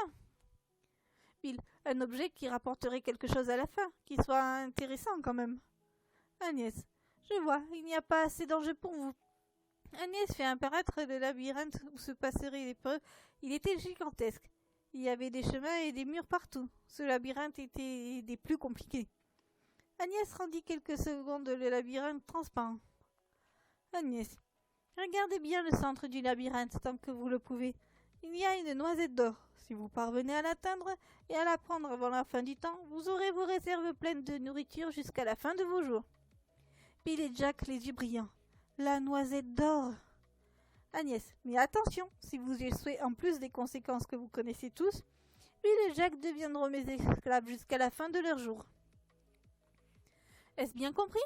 Bill, un objet qui rapporterait quelque chose à la fin, qui soit intéressant quand même. Agnès, je vois, il n'y a pas assez d'enjeux pour vous. Agnès fait apparaître le labyrinthe où se passerait l'épreuve. Il était gigantesque. Il y avait des chemins et des murs partout. Ce labyrinthe était des plus compliqués. Agnès rendit quelques secondes le labyrinthe transparent. Agnès, regardez bien le centre du labyrinthe tant que vous le pouvez. Il y a une noisette d'or. Si vous parvenez à l'atteindre et à la prendre avant la fin du temps, vous aurez vos réserves pleines de nourriture jusqu'à la fin de vos jours. Bill et Jack, les yeux brillants. La noisette d'or. Agnès, mais attention, si vous échouez en plus des conséquences que vous connaissez tous, Bill et Jack deviendront mes esclaves jusqu'à la fin de leur jour. Est-ce bien compris?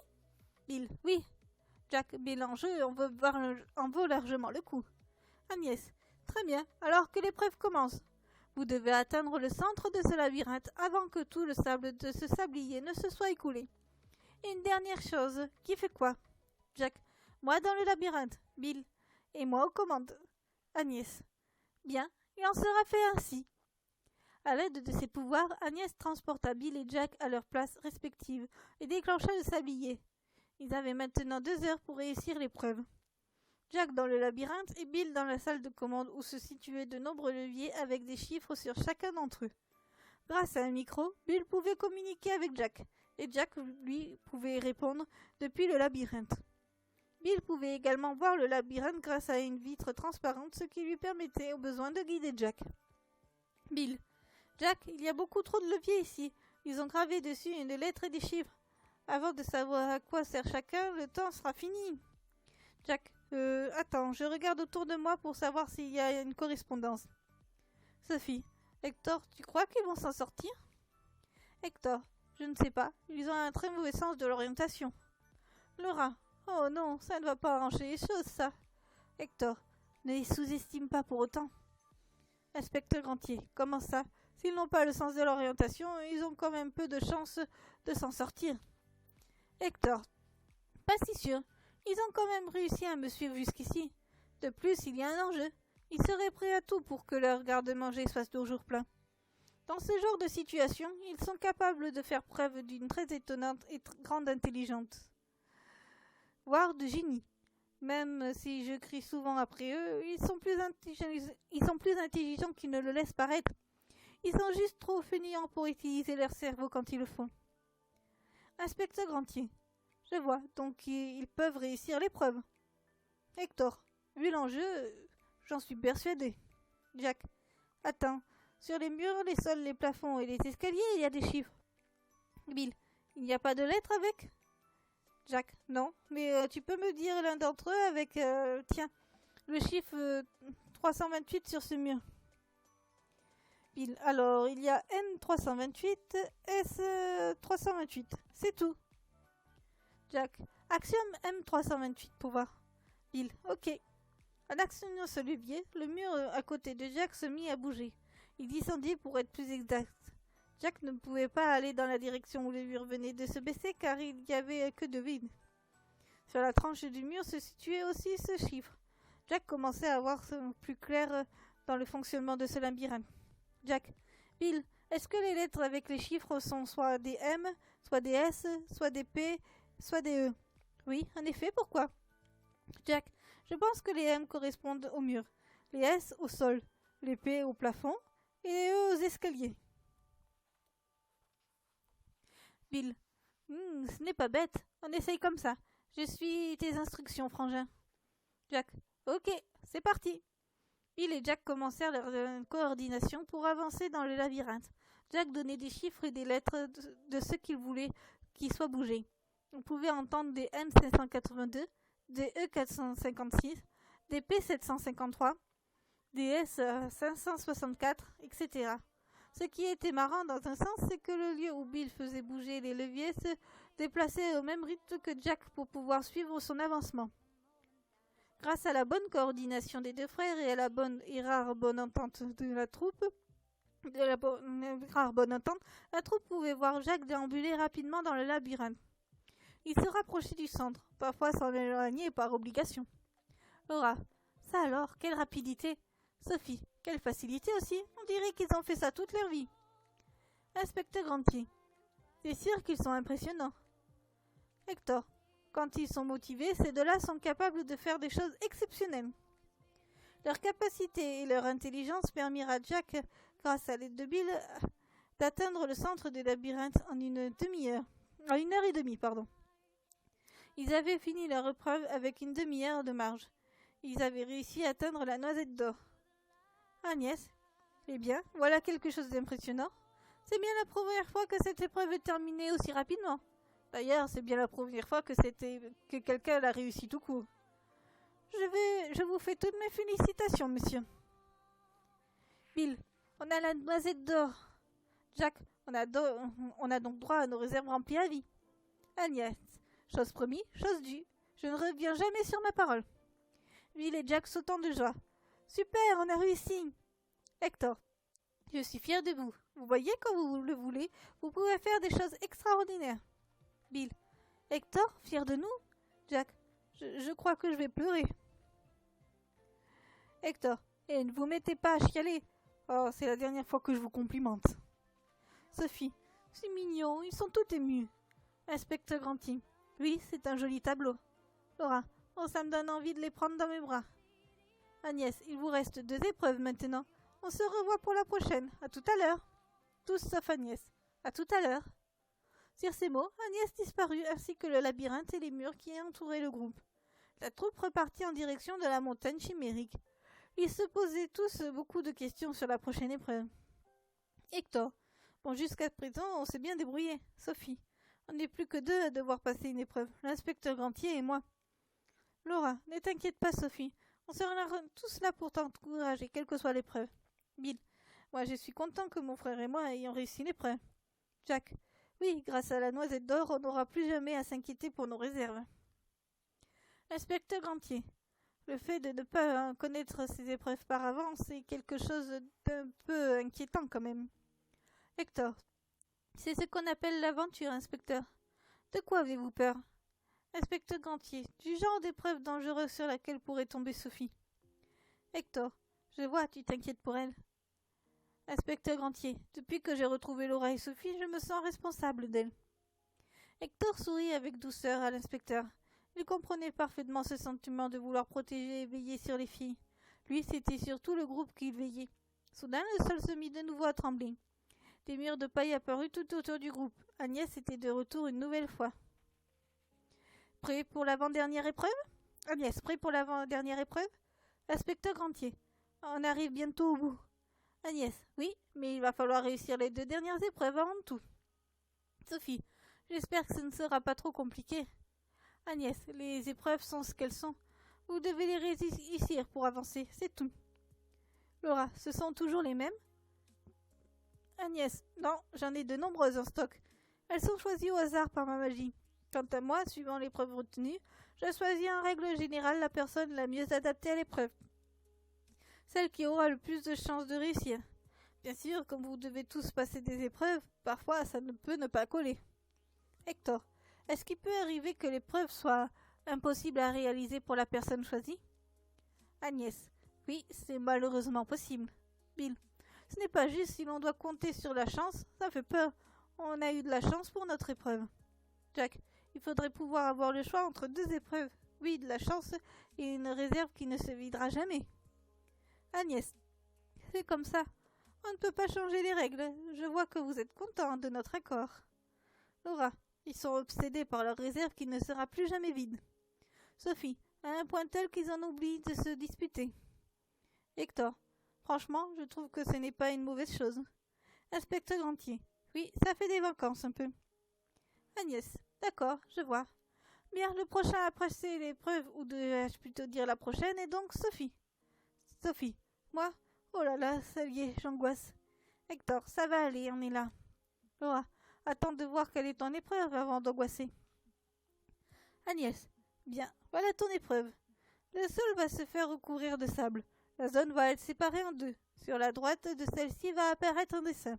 Bill, oui. Jack, mais l'enjeu en vaut largement le coup. Agnès. Très bien, alors que l'épreuve commence. Vous devez atteindre le centre de ce labyrinthe avant que tout le sable de ce sablier ne se soit écoulé. Et une dernière chose, qui fait quoi? Jack. Moi dans le labyrinthe. Bill. Et moi aux commandes. Agnès. Bien, il en sera fait ainsi. À l'aide de ses pouvoirs, Agnès transporta Bill et Jack à leurs places respectives et déclencha le sablier. Ils avaient maintenant 2 heures pour réussir l'épreuve. Jack dans le labyrinthe et Bill dans la salle de commande où se situaient de nombreux leviers avec des chiffres sur chacun d'entre eux. Grâce à un micro, Bill pouvait communiquer avec Jack, et Jack, lui, pouvait répondre depuis le labyrinthe. Bill pouvait également voir le labyrinthe grâce à une vitre transparente, ce qui lui permettait au besoin de guider Jack. Bill. Jack, il y a beaucoup trop de leviers ici. Ils ont gravé dessus une lettre et des chiffres. Avant de savoir à quoi sert chacun, le temps sera fini. Jack. Attends, je regarde autour de moi pour savoir s'il y a une correspondance. Sophie. Hector, tu crois qu'ils vont s'en sortir? Hector. Je ne sais pas. Ils ont un très mauvais sens de l'orientation. Laura. Oh non, ça ne va pas arranger les choses, ça. Hector. Ne les sous-estime pas pour autant. Inspecteur Grantier. Comment ça? S'ils n'ont pas le sens de l'orientation, ils ont quand même peu de chances de s'en sortir. Hector. Pas si sûr. Ils ont quand même réussi à me suivre jusqu'ici. De plus, il y a un enjeu. Ils seraient prêts à tout pour que leur garde-manger soit toujours plein. Dans ce genre de situation, ils sont capables de faire preuve d'une très étonnante et grande intelligence, voire de génie. Même si je crie souvent après eux, ils sont plus intelligents qu'ils ne le laissent paraître. Ils sont juste trop fainéants pour utiliser leur cerveau quand ils le font. Inspecteur Grantier. Je vois, donc ils peuvent réussir l'épreuve. Hector. Vu l'enjeu, j'en suis persuadé. Jack. Attends, sur les murs, les sols, les plafonds et les escaliers, il y a des chiffres. Bill. Il n'y a pas de lettres avec? Jack. Non, mais tu peux me dire l'un d'entre eux avec, tiens, le chiffre 328 sur ce mur. Bill. Alors, il y a N328, S328. C'est tout. Jack. Axiome M328 pour voir. Bill. Ok. En actionnant ce levier, le mur à côté de Jack se mit à bouger. Il descendit pour être plus exact. Jack ne pouvait pas aller dans la direction où le mur venait de se baisser car il n'y avait que de vide. Sur la tranche du mur se situait aussi ce chiffre. Jack commençait à voir plus clair dans le fonctionnement de ce labyrinthe. Jack. Bill, est-ce que les lettres avec les chiffres sont soit des M, soit des S, soit des P, soit des E? Oui, en effet, pourquoi? Jack. Je pense que les M correspondent au mur, les S au sol, les P au plafond et les E aux escaliers. Bill. Ce n'est pas bête. On essaye comme ça. Je suis tes instructions, frangin. Jack. Ok, c'est parti. Bill et Jack commencèrent leur coordination pour avancer dans le labyrinthe. Jack donnait des chiffres et des lettres de ce qu'il voulait qui soit bougé. On pouvait entendre des N582, des E456, des P753, des S564, etc. Ce qui était marrant dans un sens, c'est que le lieu où Bill faisait bouger les leviers se déplaçait au même rythme que Jack pour pouvoir suivre son avancement. Grâce à la bonne coordination des deux frères et à la bonne et rare bonne entente de la troupe, la troupe pouvait voir Jack déambuler rapidement dans le labyrinthe. Il se rapprochait du centre, parfois s'en éloignait par obligation. Laura. Ça alors, quelle rapidité. Sophie. Quelle facilité aussi. On dirait qu'ils ont fait ça toute leur vie. Inspecteur Grantier. C'est sûr qu'ils sont impressionnants. Hector. Quand ils sont motivés, ces deux-là sont capables de faire des choses exceptionnelles. Leur capacité et leur intelligence permirent à Jack, grâce à l'aide de Bill, d'atteindre le centre du labyrinthe en une heure et demie. Ils avaient fini leur épreuve avec une demi-heure de marge. Ils avaient réussi à atteindre la noisette d'or. Agnès. Eh bien, voilà quelque chose d'impressionnant. C'est bien la première fois que cette épreuve est terminée aussi rapidement. D'ailleurs, c'est bien la première fois que quelqu'un l'a réussi tout court. Je vous fais toutes mes félicitations, monsieur. Bill. On a la noisette d'or. Jack. On a donc droit à nos réserves remplies à vie. Agnès. Chose promis, chose due. Je ne reviens jamais sur ma parole. Bill et Jack sautant de joie. Super, on a réussi. Hector. Je suis fier de vous. Vous voyez, quand vous le voulez, vous pouvez faire des choses extraordinaires. Bill. Hector, fier de nous? Jack. Je crois que je vais pleurer. Hector. Et ne vous mettez pas à chialer. Oh, c'est la dernière fois que je vous complimente. Sophie. C'est mignon, ils sont tout émus. Inspecteur Granty. Oui, c'est un joli tableau. Laura. Oh, ça me donne envie de les prendre dans mes bras. Agnès. Il vous reste 2 épreuves maintenant. On se revoit pour la prochaine. À tout à l'heure. Tous sauf Agnès. À tout à l'heure. Sur ces mots, Agnès disparut ainsi que le labyrinthe et les murs qui entouraient le groupe. La troupe repartit en direction de la montagne chimérique. Ils se posaient tous beaucoup de questions sur la prochaine épreuve. Hector. Bon, jusqu'à présent, on s'est bien débrouillé. Sophie. On n'est plus que 2 à devoir passer une épreuve. L'inspecteur Grantier et moi. Laura. Ne t'inquiète pas, Sophie. On sera tous là pour t'encourager, quelle que soit l'épreuve. Bill. Moi, je suis content que mon frère et moi ayons réussi l'épreuve. Jack. Oui, grâce à la noisette d'or, on n'aura plus jamais à s'inquiéter pour nos réserves. Inspecteur Grantier. Le fait de ne pas connaître ces épreuves par avance est quelque chose d'un peu inquiétant quand même. Hector. C'est ce qu'on appelle l'aventure, inspecteur. De quoi avez-vous peur? Inspecteur Grantier. Du genre d'épreuve dangereuse sur laquelle pourrait tomber Sophie. Hector. Je vois, tu t'inquiètes pour elle. Inspecteur Grantier. Depuis que j'ai retrouvé Laura et Sophie, je me sens responsable d'elle. Hector sourit avec douceur à l'inspecteur. Il comprenait parfaitement ce sentiment de vouloir protéger et veiller sur les filles. Lui, c'était surtout le groupe qu'il veillait. Soudain, le sol se mit de nouveau à trembler. Des murs de paille apparurent tout autour du groupe. Agnès était de retour une nouvelle fois. Prêt pour l'avant-dernière épreuve? Agnès, prêt pour l'avant-dernière épreuve? Inspecteur Grantier. On arrive bientôt au bout. Agnès, oui, mais il va falloir réussir les 2 dernières épreuves avant tout. Sophie, j'espère que ce ne sera pas trop compliqué. Agnès, les épreuves sont ce qu'elles sont. Vous devez les réussir pour avancer, c'est tout. Laura, ce sont toujours les mêmes? Agnès, non, j'en ai de nombreuses en stock. Elles sont choisies au hasard par ma magie. Quant à moi, suivant l'épreuve retenue, je choisis en règle générale la personne la mieux adaptée à l'épreuve. Celle qui aura le plus de chances de réussir. Bien sûr, comme vous devez tous passer des épreuves, parfois ça ne peut ne pas coller. Hector, est-ce qu'il peut arriver que l'épreuve soit impossible à réaliser pour la personne choisie? Agnès, oui, c'est malheureusement possible. Bill, ce n'est pas juste si l'on doit compter sur la chance, ça fait peur. On a eu de la chance pour notre épreuve. Jack, il faudrait pouvoir avoir le choix entre 2 épreuves. Oui, de la chance et une réserve qui ne se videra jamais. Agnès, c'est comme ça. On ne peut pas changer les règles. Je vois que vous êtes content de notre accord. Laura, ils sont obsédés par leur réserve qui ne sera plus jamais vide. Sophie, à un point tel qu'ils en oublient de se disputer. Hector, franchement, je trouve que ce n'est pas une mauvaise chose. Inspecteur Grantier, oui, ça fait des vacances un peu. Agnès, d'accord, je vois. Bien, le prochain à passer l'épreuve, ou devrais-je plutôt dire la prochaine, est donc Sophie. Sophie, moi? Oh là là, ça y est, j'angoisse. Hector, ça va aller, on est là. Laura, attends de voir quelle est ton épreuve avant d'angoisser. Agnès, bien, voilà ton épreuve. Le sol va se faire recouvrir de sable. La zone va être séparée en 2. Sur la droite de celle-ci va apparaître un dessin.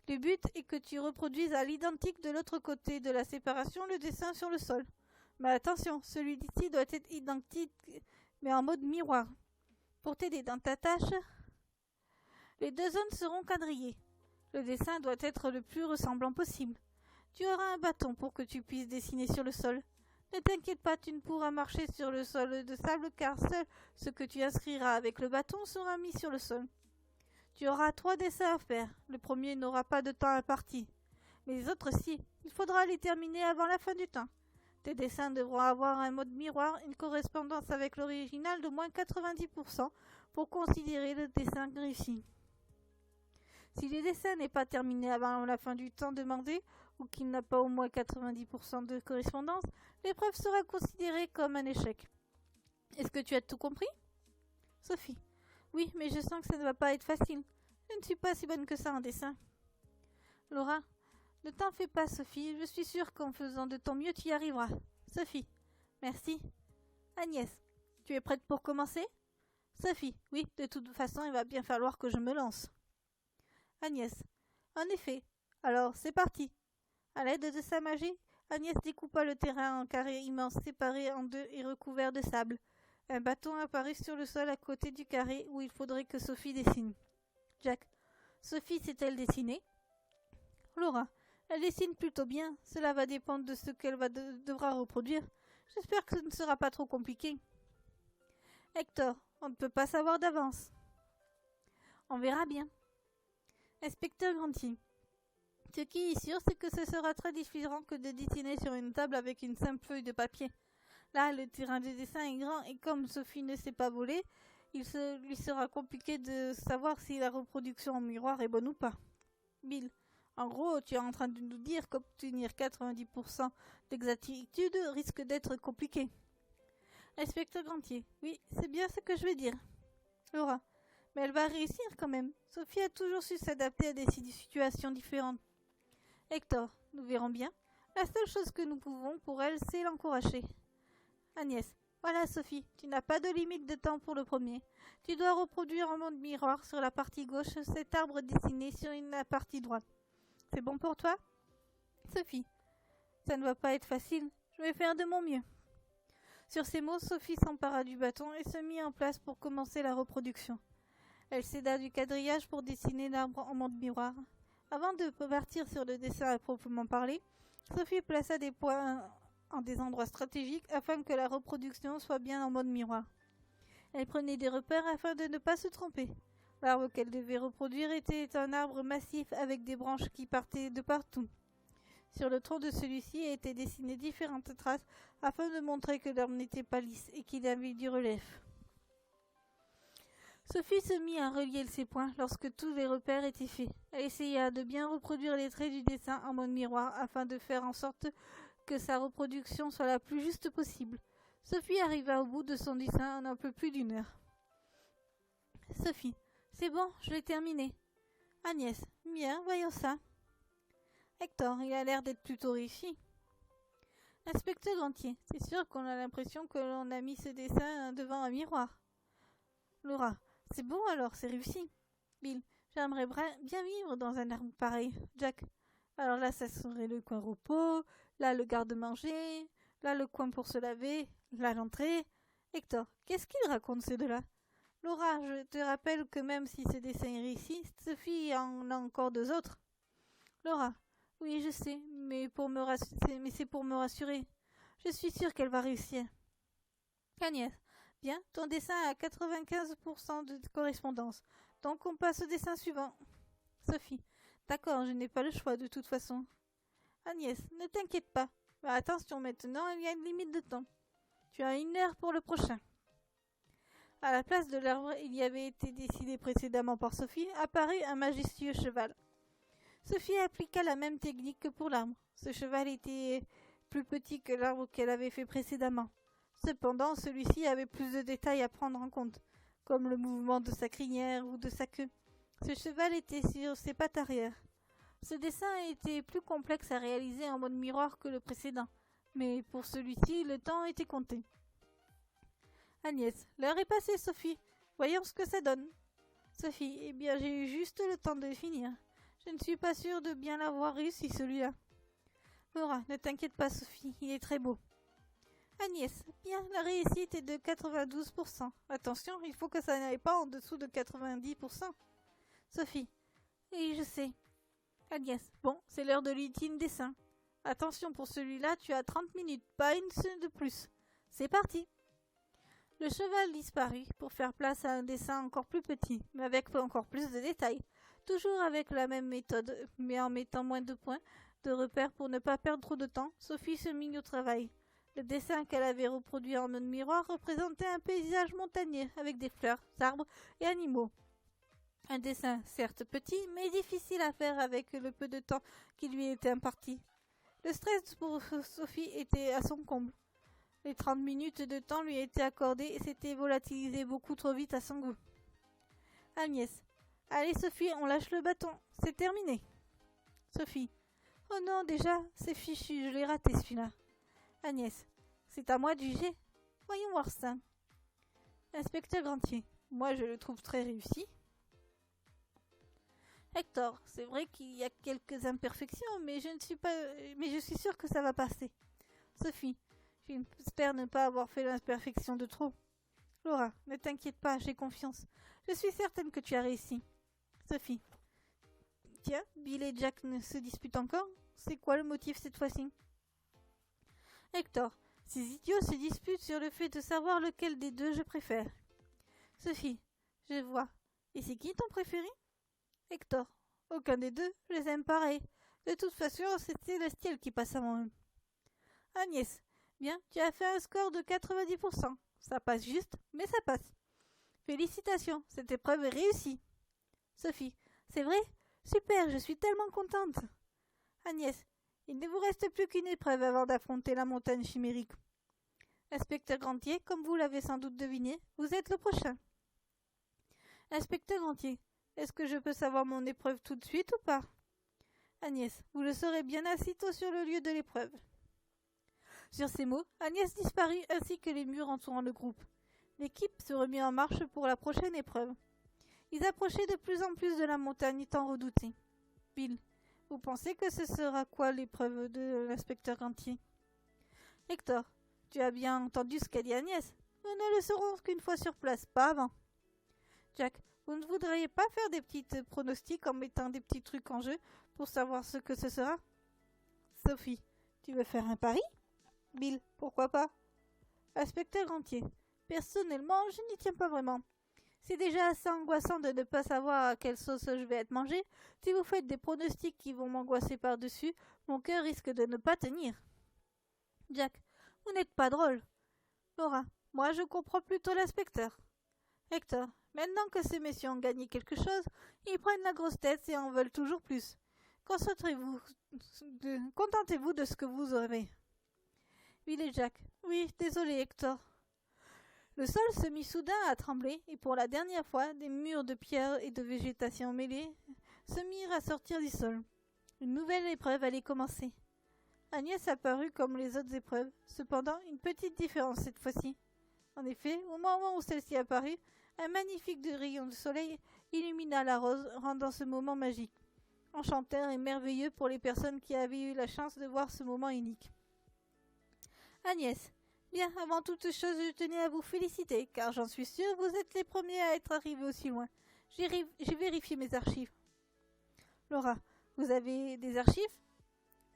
Le but est que tu reproduises à l'identique de l'autre côté de la séparation le dessin sur le sol. Mais attention, celui d'ici doit être identique, mais en mode miroir. Pour t'aider dans ta tâche, les 2 zones seront quadrillées. Le dessin doit être le plus ressemblant possible. Tu auras un bâton pour que tu puisses dessiner sur le sol. Ne t'inquiète pas, tu ne pourras marcher sur le sol de sable car seul ce que tu inscriras avec le bâton sera mis sur le sol. Tu auras 3 dessins à faire. Le premier n'aura pas de temps imparti. Mais les autres si. Il faudra les terminer avant la fin du temps. Tes dessins devront avoir un mode miroir, une correspondance avec l'original de moins 90% pour considérer le dessin réussi. Si le dessin n'est pas terminé avant la fin du temps demandé, ou qu'il n'a pas au moins 90% de correspondance, l'épreuve sera considérée comme un échec. Est-ce que tu as tout compris? Sophie. Oui, mais je sens que ça ne va pas être facile. Je ne suis pas si bonne que ça en dessin. Laura. Ne t'en fais pas, Sophie. Je suis sûre qu'en faisant de ton mieux, tu y arriveras. Sophie. Merci. Agnès. Tu es prête pour commencer? Sophie, oui, de toute façon, il va bien falloir que je me lance. Agnès, en effet. Alors, c'est parti. À l'aide de sa magie, Agnès découpa le terrain en carrés immenses séparés en deux et recouverts de sable. Un bâton apparut sur le sol à côté du carré où il faudrait que Sophie dessine. Jack, Sophie sait-elle dessiner? Laura, elle dessine plutôt bien. Cela va dépendre de ce qu'elle devra reproduire. J'espère que ce ne sera pas trop compliqué. Hector, on ne peut pas savoir d'avance. On verra bien. Inspecteur Grantier. Ce qui est sûr, c'est que ce sera très différent que de dessiner sur une table avec une simple feuille de papier. Là, le terrain de dessin est grand et comme Sophie ne sait pas voler, lui sera compliqué de savoir si la reproduction en miroir est bonne ou pas. Bill, en gros, tu es en train de nous dire qu'obtenir 90% d'exactitude risque d'être compliqué. Inspecteur Grantier, oui, c'est bien ce que je veux dire. Laura, mais elle va réussir quand même. Sophie a toujours su s'adapter à des situations différentes. Hector, nous verrons bien. La seule chose que nous pouvons pour elle, c'est l'encourager. Agnès, voilà Sophie, tu n'as pas de limite de temps pour le premier. Tu dois reproduire en mode miroir sur la partie gauche cet arbre dessiné sur la partie droite. C'est bon pour toi? Sophie, ça ne va pas être facile. Je vais faire de mon mieux. Sur ces mots, Sophie s'empara du bâton et se mit en place pour commencer la reproduction. Elle s'aida du quadrillage pour dessiner l'arbre en mode miroir. Avant de partir sur le dessin à proprement parler, Sophie plaça des points en des endroits stratégiques afin que la reproduction soit bien en mode miroir. Elle prenait des repères afin de ne pas se tromper. L'arbre qu'elle devait reproduire était un arbre massif avec des branches qui partaient de partout. Sur le tronc de celui-ci étaient dessinées différentes traces afin de montrer que l'arbre n'était pas lisse et qu'il avait du relief. Sophie se mit à relier ses points lorsque tous les repères étaient faits. Elle essaya de bien reproduire les traits du dessin en mode miroir afin de faire en sorte que sa reproduction soit la plus juste possible. Sophie arriva au bout de son dessin en un peu plus d'une heure. Sophie, c'est bon, je l'ai terminé. Agnès, bien, voyons ça. Hector, il a l'air d'être plutôt réussi. Inspecteur Grantier, c'est sûr qu'on a l'impression que l'on a mis ce dessin devant un miroir. Laura, c'est bon alors, c'est réussi. Bill, j'aimerais bien vivre dans un arbre pareil. Jack, alors là ça serait le coin repos, là le garde-manger, là le coin pour se laver, là l'entrée. Hector, qu'est-ce qu'il raconte ces deux-là? Laura, je te rappelle que même si ce dessin est réussi, Sophie en a encore deux autres. Laura, oui je sais, mais c'est pour me rassurer. Je suis sûre qu'elle va réussir. Agnès, bien, ton dessin a 95% de correspondance. Donc on passe au dessin suivant. Sophie, d'accord, je n'ai pas le choix de toute façon. Agnès, ne t'inquiète pas. Mais attention maintenant, il y a une limite de temps. Tu as 1 heure pour le prochain. À la place de l'arbre, il y avait été décidé précédemment par Sophie, apparut un majestueux cheval. Sophie appliqua la même technique que pour l'arbre. Ce cheval était plus petit que l'arbre qu'elle avait fait précédemment. Cependant, celui-ci avait plus de détails à prendre en compte, comme le mouvement de sa crinière ou de sa queue. Ce cheval était sur ses pattes arrière. Ce dessin était plus complexe à réaliser en mode miroir que le précédent, mais pour celui-ci, le temps était compté. Agnès, l'heure est passée, Sophie. Voyons ce que ça donne. Sophie, eh bien, j'ai eu juste le temps de finir. Je ne suis pas sûre de bien l'avoir réussi, celui-là. Laura, ne t'inquiète pas, Sophie, il est très beau. Agnès, bien, la réussite est de 92%. Attention, il faut que ça n'aille pas en dessous de 90%. Sophie, oui, je sais. Agnès, bon, c'est l'heure de l'ultime dessin. Attention, pour celui-là, tu as 30 minutes, pas une seule de plus. C'est parti. Le cheval disparut pour faire place à un dessin encore plus petit, mais avec encore plus de détails. Toujours avec la même méthode, mais en mettant moins de points de repère pour ne pas perdre trop de temps, Sophie se mit au travail. Le dessin qu'elle avait reproduit en mode miroir représentait un paysage montagneux avec des fleurs, arbres et animaux. Un dessin certes petit, mais difficile à faire avec le peu de temps qui lui était imparti. Le stress pour Sophie était à son comble. Les 30 minutes de temps lui étaient accordées et s'étaient volatilisées beaucoup trop vite à son goût. Agnès, allez Sophie, on lâche le bâton, c'est terminé. Sophie, oh non, déjà, c'est fichu, je l'ai raté celui-là. Agnès, c'est à moi de juger. Voyons voir ça. Inspecteur Grantier, Moi, je le trouve très réussi. Hector, c'est vrai qu'il y a quelques imperfections, mais je suis sûre que ça va passer. Sophie, j'espère ne pas avoir fait l'imperfection de trop. Laura, ne t'inquiète pas, j'ai confiance. Je suis certaine que tu as réussi. Sophie. Tiens, Bill et Jack ne se disputent encore? C'est quoi le motif cette fois-ci? Hector, ces idiots se disputent sur le fait de savoir lequel des deux je préfère. Sophie, je vois. Et c'est qui ton préféré? Hector, aucun des deux, je les aime pareil. De toute façon, c'est Célestiel qui passe avant eux. Agnès, bien, tu as fait un score de 90%. Ça passe juste, mais ça passe. Félicitations, cette épreuve est réussie. Sophie, c'est vrai? Super, je suis tellement contente. Agnès, il ne vous reste plus qu'une épreuve avant d'affronter la montagne chimérique. Inspecteur Grantier, comme vous l'avez sans doute deviné, vous êtes le prochain. Inspecteur Grantier, est-ce que je peux savoir mon épreuve tout de suite ou pas? Agnès, vous le saurez bien aussitôt sur le lieu de l'épreuve. Sur ces mots, Agnès disparut ainsi que les murs entourant le groupe. L'équipe se remit en marche pour la prochaine épreuve. Ils approchaient de plus en plus de la montagne tant redoutée. Bill, vous pensez que ce sera quoi l'épreuve de l'inspecteur Grantier? Hector, tu as bien entendu ce qu'a dit Agnès. Nous ne le saurons qu'une fois sur place, pas avant. Jack, vous ne voudriez pas faire des petits pronostics en mettant des petits trucs en jeu pour savoir ce que ce sera? Sophie, tu veux faire un pari? Bill, pourquoi pas? Inspecteur Grantier, personnellement, je n'y tiens pas vraiment. C'est déjà assez angoissant de ne pas savoir à quelle sauce je vais être mangé. Si vous faites des pronostics qui vont m'angoisser par-dessus, mon cœur risque de ne pas tenir. Jack, vous n'êtes pas drôle. Laura, moi je comprends plutôt l'inspecteur. Hector, maintenant que ces messieurs ont gagné quelque chose, ils prennent la grosse tête et en veulent toujours plus. Contentez-vous de ce que vous aurez. Bill et Jack, oui, désolé Hector. Le sol se mit soudain à trembler, et pour la dernière fois, des murs de pierre et de végétation mêlée se mirent à sortir du sol. Une nouvelle épreuve allait commencer. Agnès apparut comme les autres épreuves, cependant une petite différence cette fois-ci. En effet, au moment où celle-ci apparut, un magnifique rayon de soleil illumina la rose, rendant ce moment magique, enchanteur et merveilleux pour les personnes qui avaient eu la chance de voir ce moment unique. Agnès, bien, avant toute chose, je tenais à vous féliciter, car j'en suis sûre, vous êtes les premiers à être arrivés aussi loin. J'ai vérifié mes archives. Laura, vous avez des archives?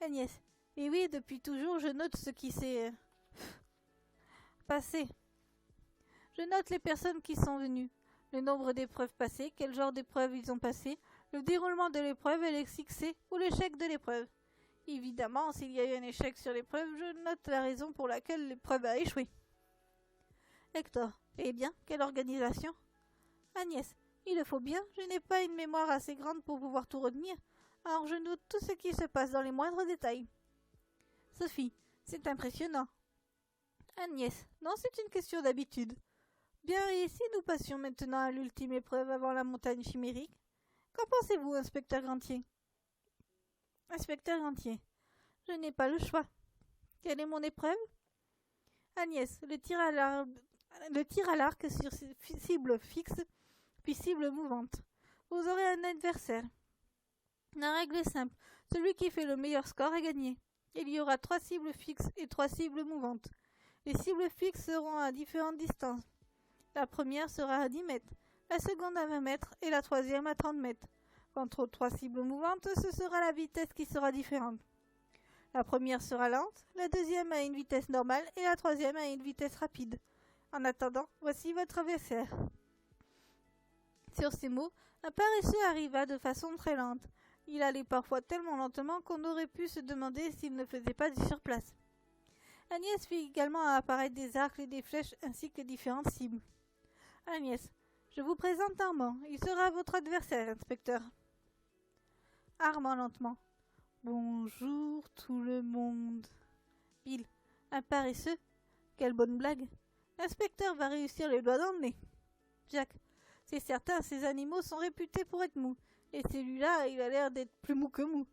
Agnès, et oui, depuis toujours, je note ce qui s'est passé. Je note les personnes qui sont venues, le nombre d'épreuves passées, quel genre d'épreuves ils ont passé, le déroulement de l'épreuve et le succès ou l'échec de l'épreuve. Évidemment, s'il y a eu un échec sur l'épreuve, je note la raison pour laquelle l'épreuve a échoué. Hector, eh bien, quelle organisation? Agnès, il le faut bien, je n'ai pas une mémoire assez grande pour pouvoir tout retenir, alors je note tout ce qui se passe dans les moindres détails. Sophie, c'est impressionnant. Agnès, non, c'est une question d'habitude. Bien, et si nous passions maintenant à l'ultime épreuve avant la montagne chimérique? Qu'en pensez-vous, inspecteur Grantier? Inspecteur Grantier, je n'ai pas le choix. Quelle est mon épreuve? Agnès, le tir à l'arc sur cible fixe, puis cible mouvante. Vous aurez un adversaire. La règle est simple. Celui qui fait le meilleur score a gagné. Il y aura 3 cibles fixes et 3 cibles mouvantes. Les cibles fixes seront à différentes distances. La première sera à 10 mètres, la seconde à 20 mètres et la troisième à 30 mètres. Quant aux 3 cibles mouvantes, ce sera la vitesse qui sera différente. La première sera lente, la deuxième à une vitesse normale et la troisième à une vitesse rapide. En attendant, voici votre adversaire. Sur ces mots, un paresseux arriva de façon très lente. Il allait parfois tellement lentement qu'on aurait pu se demander s'il ne faisait pas du surplace. Agnès fit également apparaître des arcs et des flèches ainsi que différentes cibles. Agnès, je vous présente Armand. Il sera votre adversaire, inspecteur. Armand lentement. Bonjour tout le monde. Bill, un paresseux? Quelle bonne blague. L'inspecteur va réussir les doigts dans le nez. Jack, c'est certain, ces animaux sont réputés pour être mous. Et celui-là, il a l'air d'être plus mou que mou.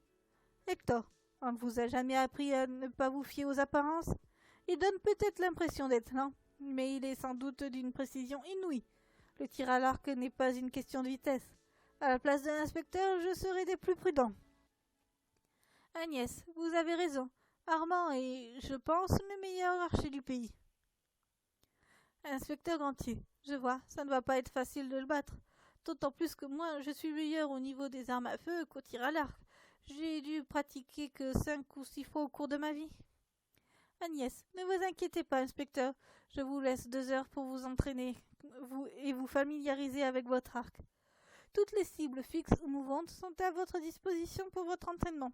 Hector, on ne vous a jamais appris à ne pas vous fier aux apparences? Il donne peut-être l'impression d'être lent, mais il est sans doute d'une précision inouïe. Le tir à l'arc n'est pas une question de vitesse. À la place de l'inspecteur, je serai des plus prudents. Agnès, vous avez raison. Armand est, je pense, le meilleur archer du pays. Inspecteur Gantier, je vois, ça ne va pas être facile de le battre. D'autant plus que moi, je suis meilleur au niveau des armes à feu qu'au tir à l'arc. J'ai dû pratiquer que 5 ou 6 fois au cours de ma vie. Agnès, ne vous inquiétez pas, inspecteur. Je vous laisse 2 heures pour vous entraîner et vous familiariser avec votre arc. Toutes les cibles fixes ou mouvantes sont à votre disposition pour votre entraînement.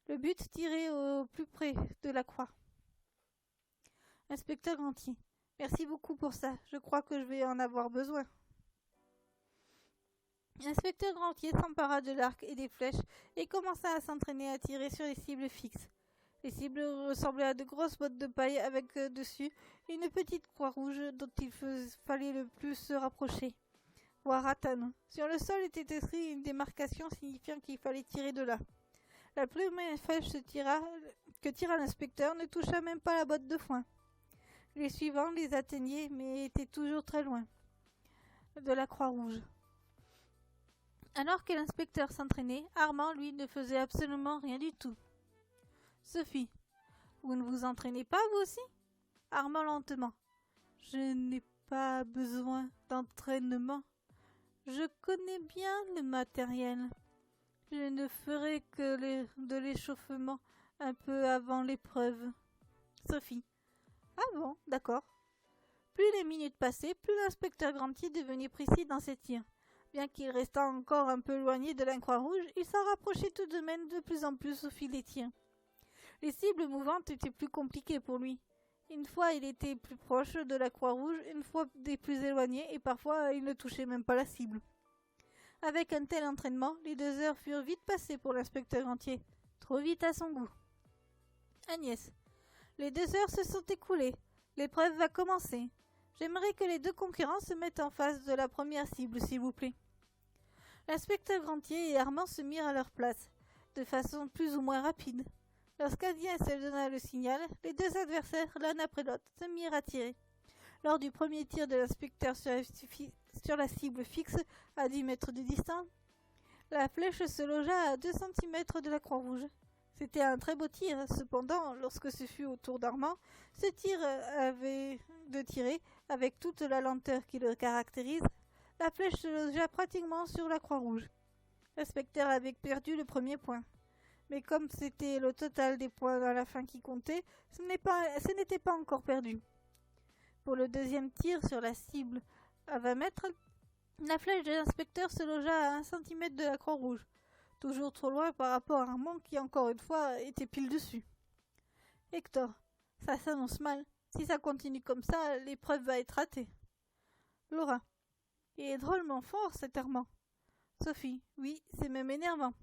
Le but, tirer au plus près de la croix. Inspecteur Gantier, merci beaucoup pour ça. Je crois que je vais en avoir besoin. L'inspecteur Gantier s'empara de l'arc et des flèches et commença à s'entraîner à tirer sur les cibles fixes. Les cibles ressemblaient à de grosses bottes de paille avec dessus une petite croix rouge dont il fallait le plus se rapprocher, voire atteindre. Sur le sol était écrit une démarcation signifiant qu'il fallait tirer de là. La première flèche que tira l'inspecteur ne toucha même pas la botte de foin. Les suivants les atteignaient, mais étaient toujours très loin de la croix rouge. Alors que l'inspecteur s'entraînait, Armand, lui, ne faisait absolument rien du tout. Sophie, vous ne vous entraînez pas, vous aussi? Armand lentement. Je n'ai pas besoin d'entraînement. Je connais bien le matériel. Je ne ferai que de l'échauffement un peu avant l'épreuve. Sophie. Ah bon, d'accord. Plus les minutes passaient, plus l'inspecteur Gantier devenait précis dans ses tirs. Bien qu'il restât encore un peu éloigné de la Croix-Rouge, il s'en rapprochait tout de même de plus en plus au fil des tirs. Les cibles mouvantes étaient plus compliquées pour lui. Une fois il était plus proche de la Croix-Rouge, une fois des plus éloignés, et parfois il ne touchait même pas la cible. Avec un tel entraînement, les 2 heures furent vite passées pour l'inspecteur Gantier. Trop vite à son goût. Agnès. Les 2 heures se sont écoulées. L'épreuve va commencer. J'aimerais que les 2 concurrents se mettent en face de la première cible, s'il vous plaît. L'inspecteur Gantier et Armand se mirent à leur place, de façon plus ou moins rapide. Lorsqu'Agnès donna le signal, les 2 adversaires, l'un après l'autre, se mirent à tirer. Lors du premier tir de l'inspecteur sur la cible fixe à 10 mètres de distance, la flèche se logea à 2 cm de la Croix-Rouge. C'était un très beau tir, cependant, lorsque ce fut au tour d'Armand, ce tir avait de tirer, avec toute la lenteur qui le caractérise, la flèche se logea pratiquement sur la Croix-Rouge. L'inspecteur avait perdu le premier point. Mais comme c'était le total des points à la fin qui comptait, ce n'était pas encore perdu. Pour le deuxième tir sur la cible à 20 mètres, la flèche de l'inspecteur se logea à 1 cm de la Croix-Rouge, toujours trop loin par rapport à Armand qui, encore une fois, était pile dessus. Hector, ça s'annonce mal. Si ça continue comme ça, l'épreuve va être ratée. Laura, il est drôlement fort cet Armand. Sophie, oui, c'est même énervant.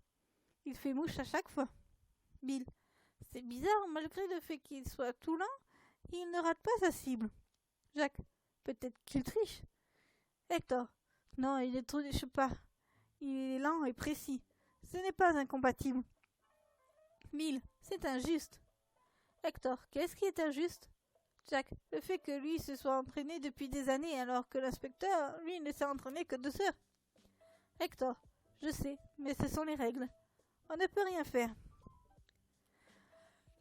Il fait mouche à chaque fois. Bill, c'est bizarre, malgré le fait qu'il soit tout lent, il ne rate pas sa cible. Jacques, peut-être qu'il triche. Hector, non, il ne triche pas. Il est lent et précis. Ce n'est pas incompatible. Bill, c'est injuste. Hector, qu'est-ce qui est injuste? Jack, le fait que lui se soit entraîné depuis des années alors que l'inspecteur, lui, ne s'est entraîné que 2 heures. Hector, je sais, mais ce sont les règles. On ne peut rien faire.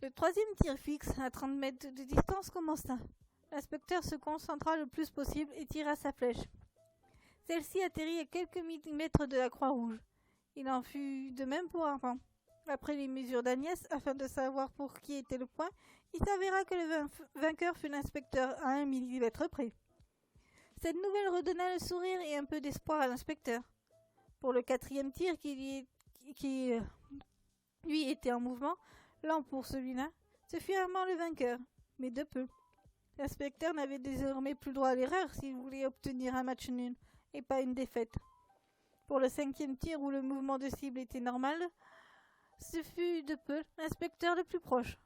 Le troisième tir fixe à 30 mètres de distance commença. L'inspecteur se concentra le plus possible et tira sa flèche. Celle-ci atterrit à quelques millimètres de la Croix-Rouge. Il en fut de même pour Armand. Après les mesures d'Agnès, afin de savoir pour qui était le point, il s'avéra que le vainqueur fut l'inspecteur à 1 millimètre près. Cette nouvelle redonna le sourire et un peu d'espoir à l'inspecteur. Pour le quatrième tir qui lui était en mouvement, lent pour celui-là, ce fut Armand le vainqueur, mais de peu. L'inspecteur n'avait désormais plus droit à l'erreur s'il voulait obtenir un match nul, et pas une défaite. Pour le 5e tir où le mouvement de cible était normal, ce fut de peu l'inspecteur le plus proche.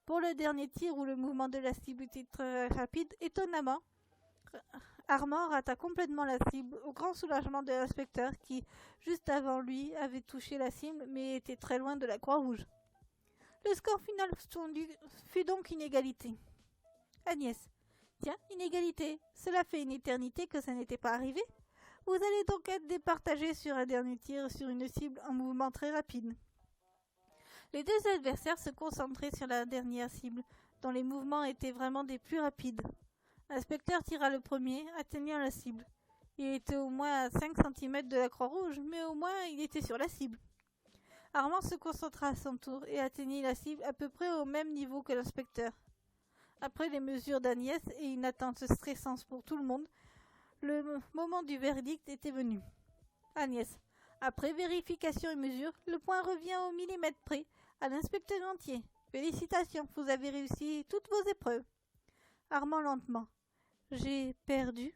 Pour le dernier tir où le mouvement de la cible était très rapide, étonnamment, Armand rata complètement la cible, au grand soulagement de l'inspecteur qui, juste avant lui, avait touché la cible mais était très loin de la Croix-Rouge. Le score final fut donc une égalité. Agnès. Tiens, une égalité. Cela fait une éternité que ça n'était pas arrivé. Vous allez donc être départagés sur un dernier tir sur une cible en mouvement très rapide. Les deux adversaires se concentraient sur la dernière cible, dont les mouvements étaient vraiment des plus rapides. L'inspecteur tira le premier, atteignant la cible. Il était au moins à 5 cm de la Croix-Rouge, mais au moins il était sur la cible. Armand se concentra à son tour et atteignit la cible à peu près au même niveau que l'inspecteur. Après les mesures d'Agnès et une attente stressante pour tout le monde, le moment du verdict était venu. Agnès. Après vérification et mesure, le point revient au millimètre près à l'inspecteur entier. Félicitations, vous avez réussi toutes vos épreuves. Armand lentement. J'ai perdu.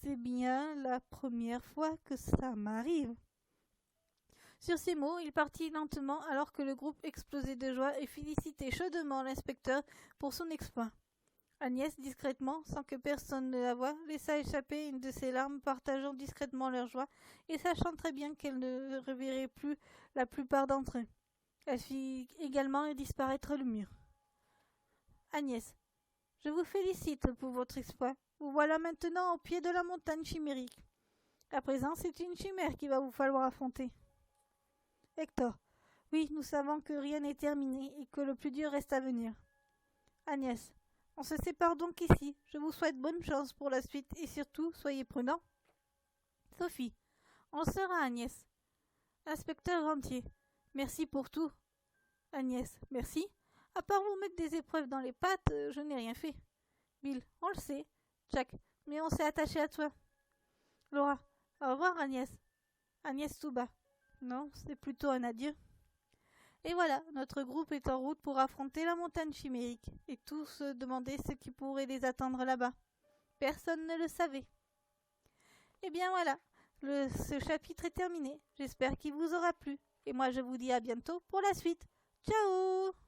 C'est bien la première fois que ça m'arrive. Sur ces mots, il partit lentement alors que le groupe explosait de joie et félicitait chaudement l'inspecteur pour son exploit. Agnès, discrètement, sans que personne ne la voie, laissa échapper une de ses larmes, partageant discrètement leur joie et sachant très bien qu'elle ne reverrait plus la plupart d'entre eux. Elle fit également disparaître le mur. Agnès. Je vous félicite pour votre exploit. Vous voilà maintenant au pied de la montagne chimérique. À présent, c'est une chimère qu'il va vous falloir affronter. Hector. Oui, nous savons que rien n'est terminé et que le plus dur reste à venir. Agnès. On se sépare donc ici. Je vous souhaite bonne chance pour la suite et surtout, soyez prudents. Sophie. On sera, Agnès. Inspecteur Rentier. Merci pour tout. Agnès. Merci. À part vous mettre des épreuves dans les pattes, je n'ai rien fait. Bill. On le sait. Jack. Mais on s'est attaché à toi. Laura. Au revoir, Agnès. Agnès tout bas. Non, c'est plutôt un adieu. Et voilà, notre groupe est en route pour affronter la montagne chimérique, et tous se demandaient ce qui pourrait les attendre là-bas. Personne ne le savait. Et bien voilà, ce chapitre est terminé. J'espère qu'il vous aura plu. Et moi je vous dis à bientôt pour la suite. Ciao!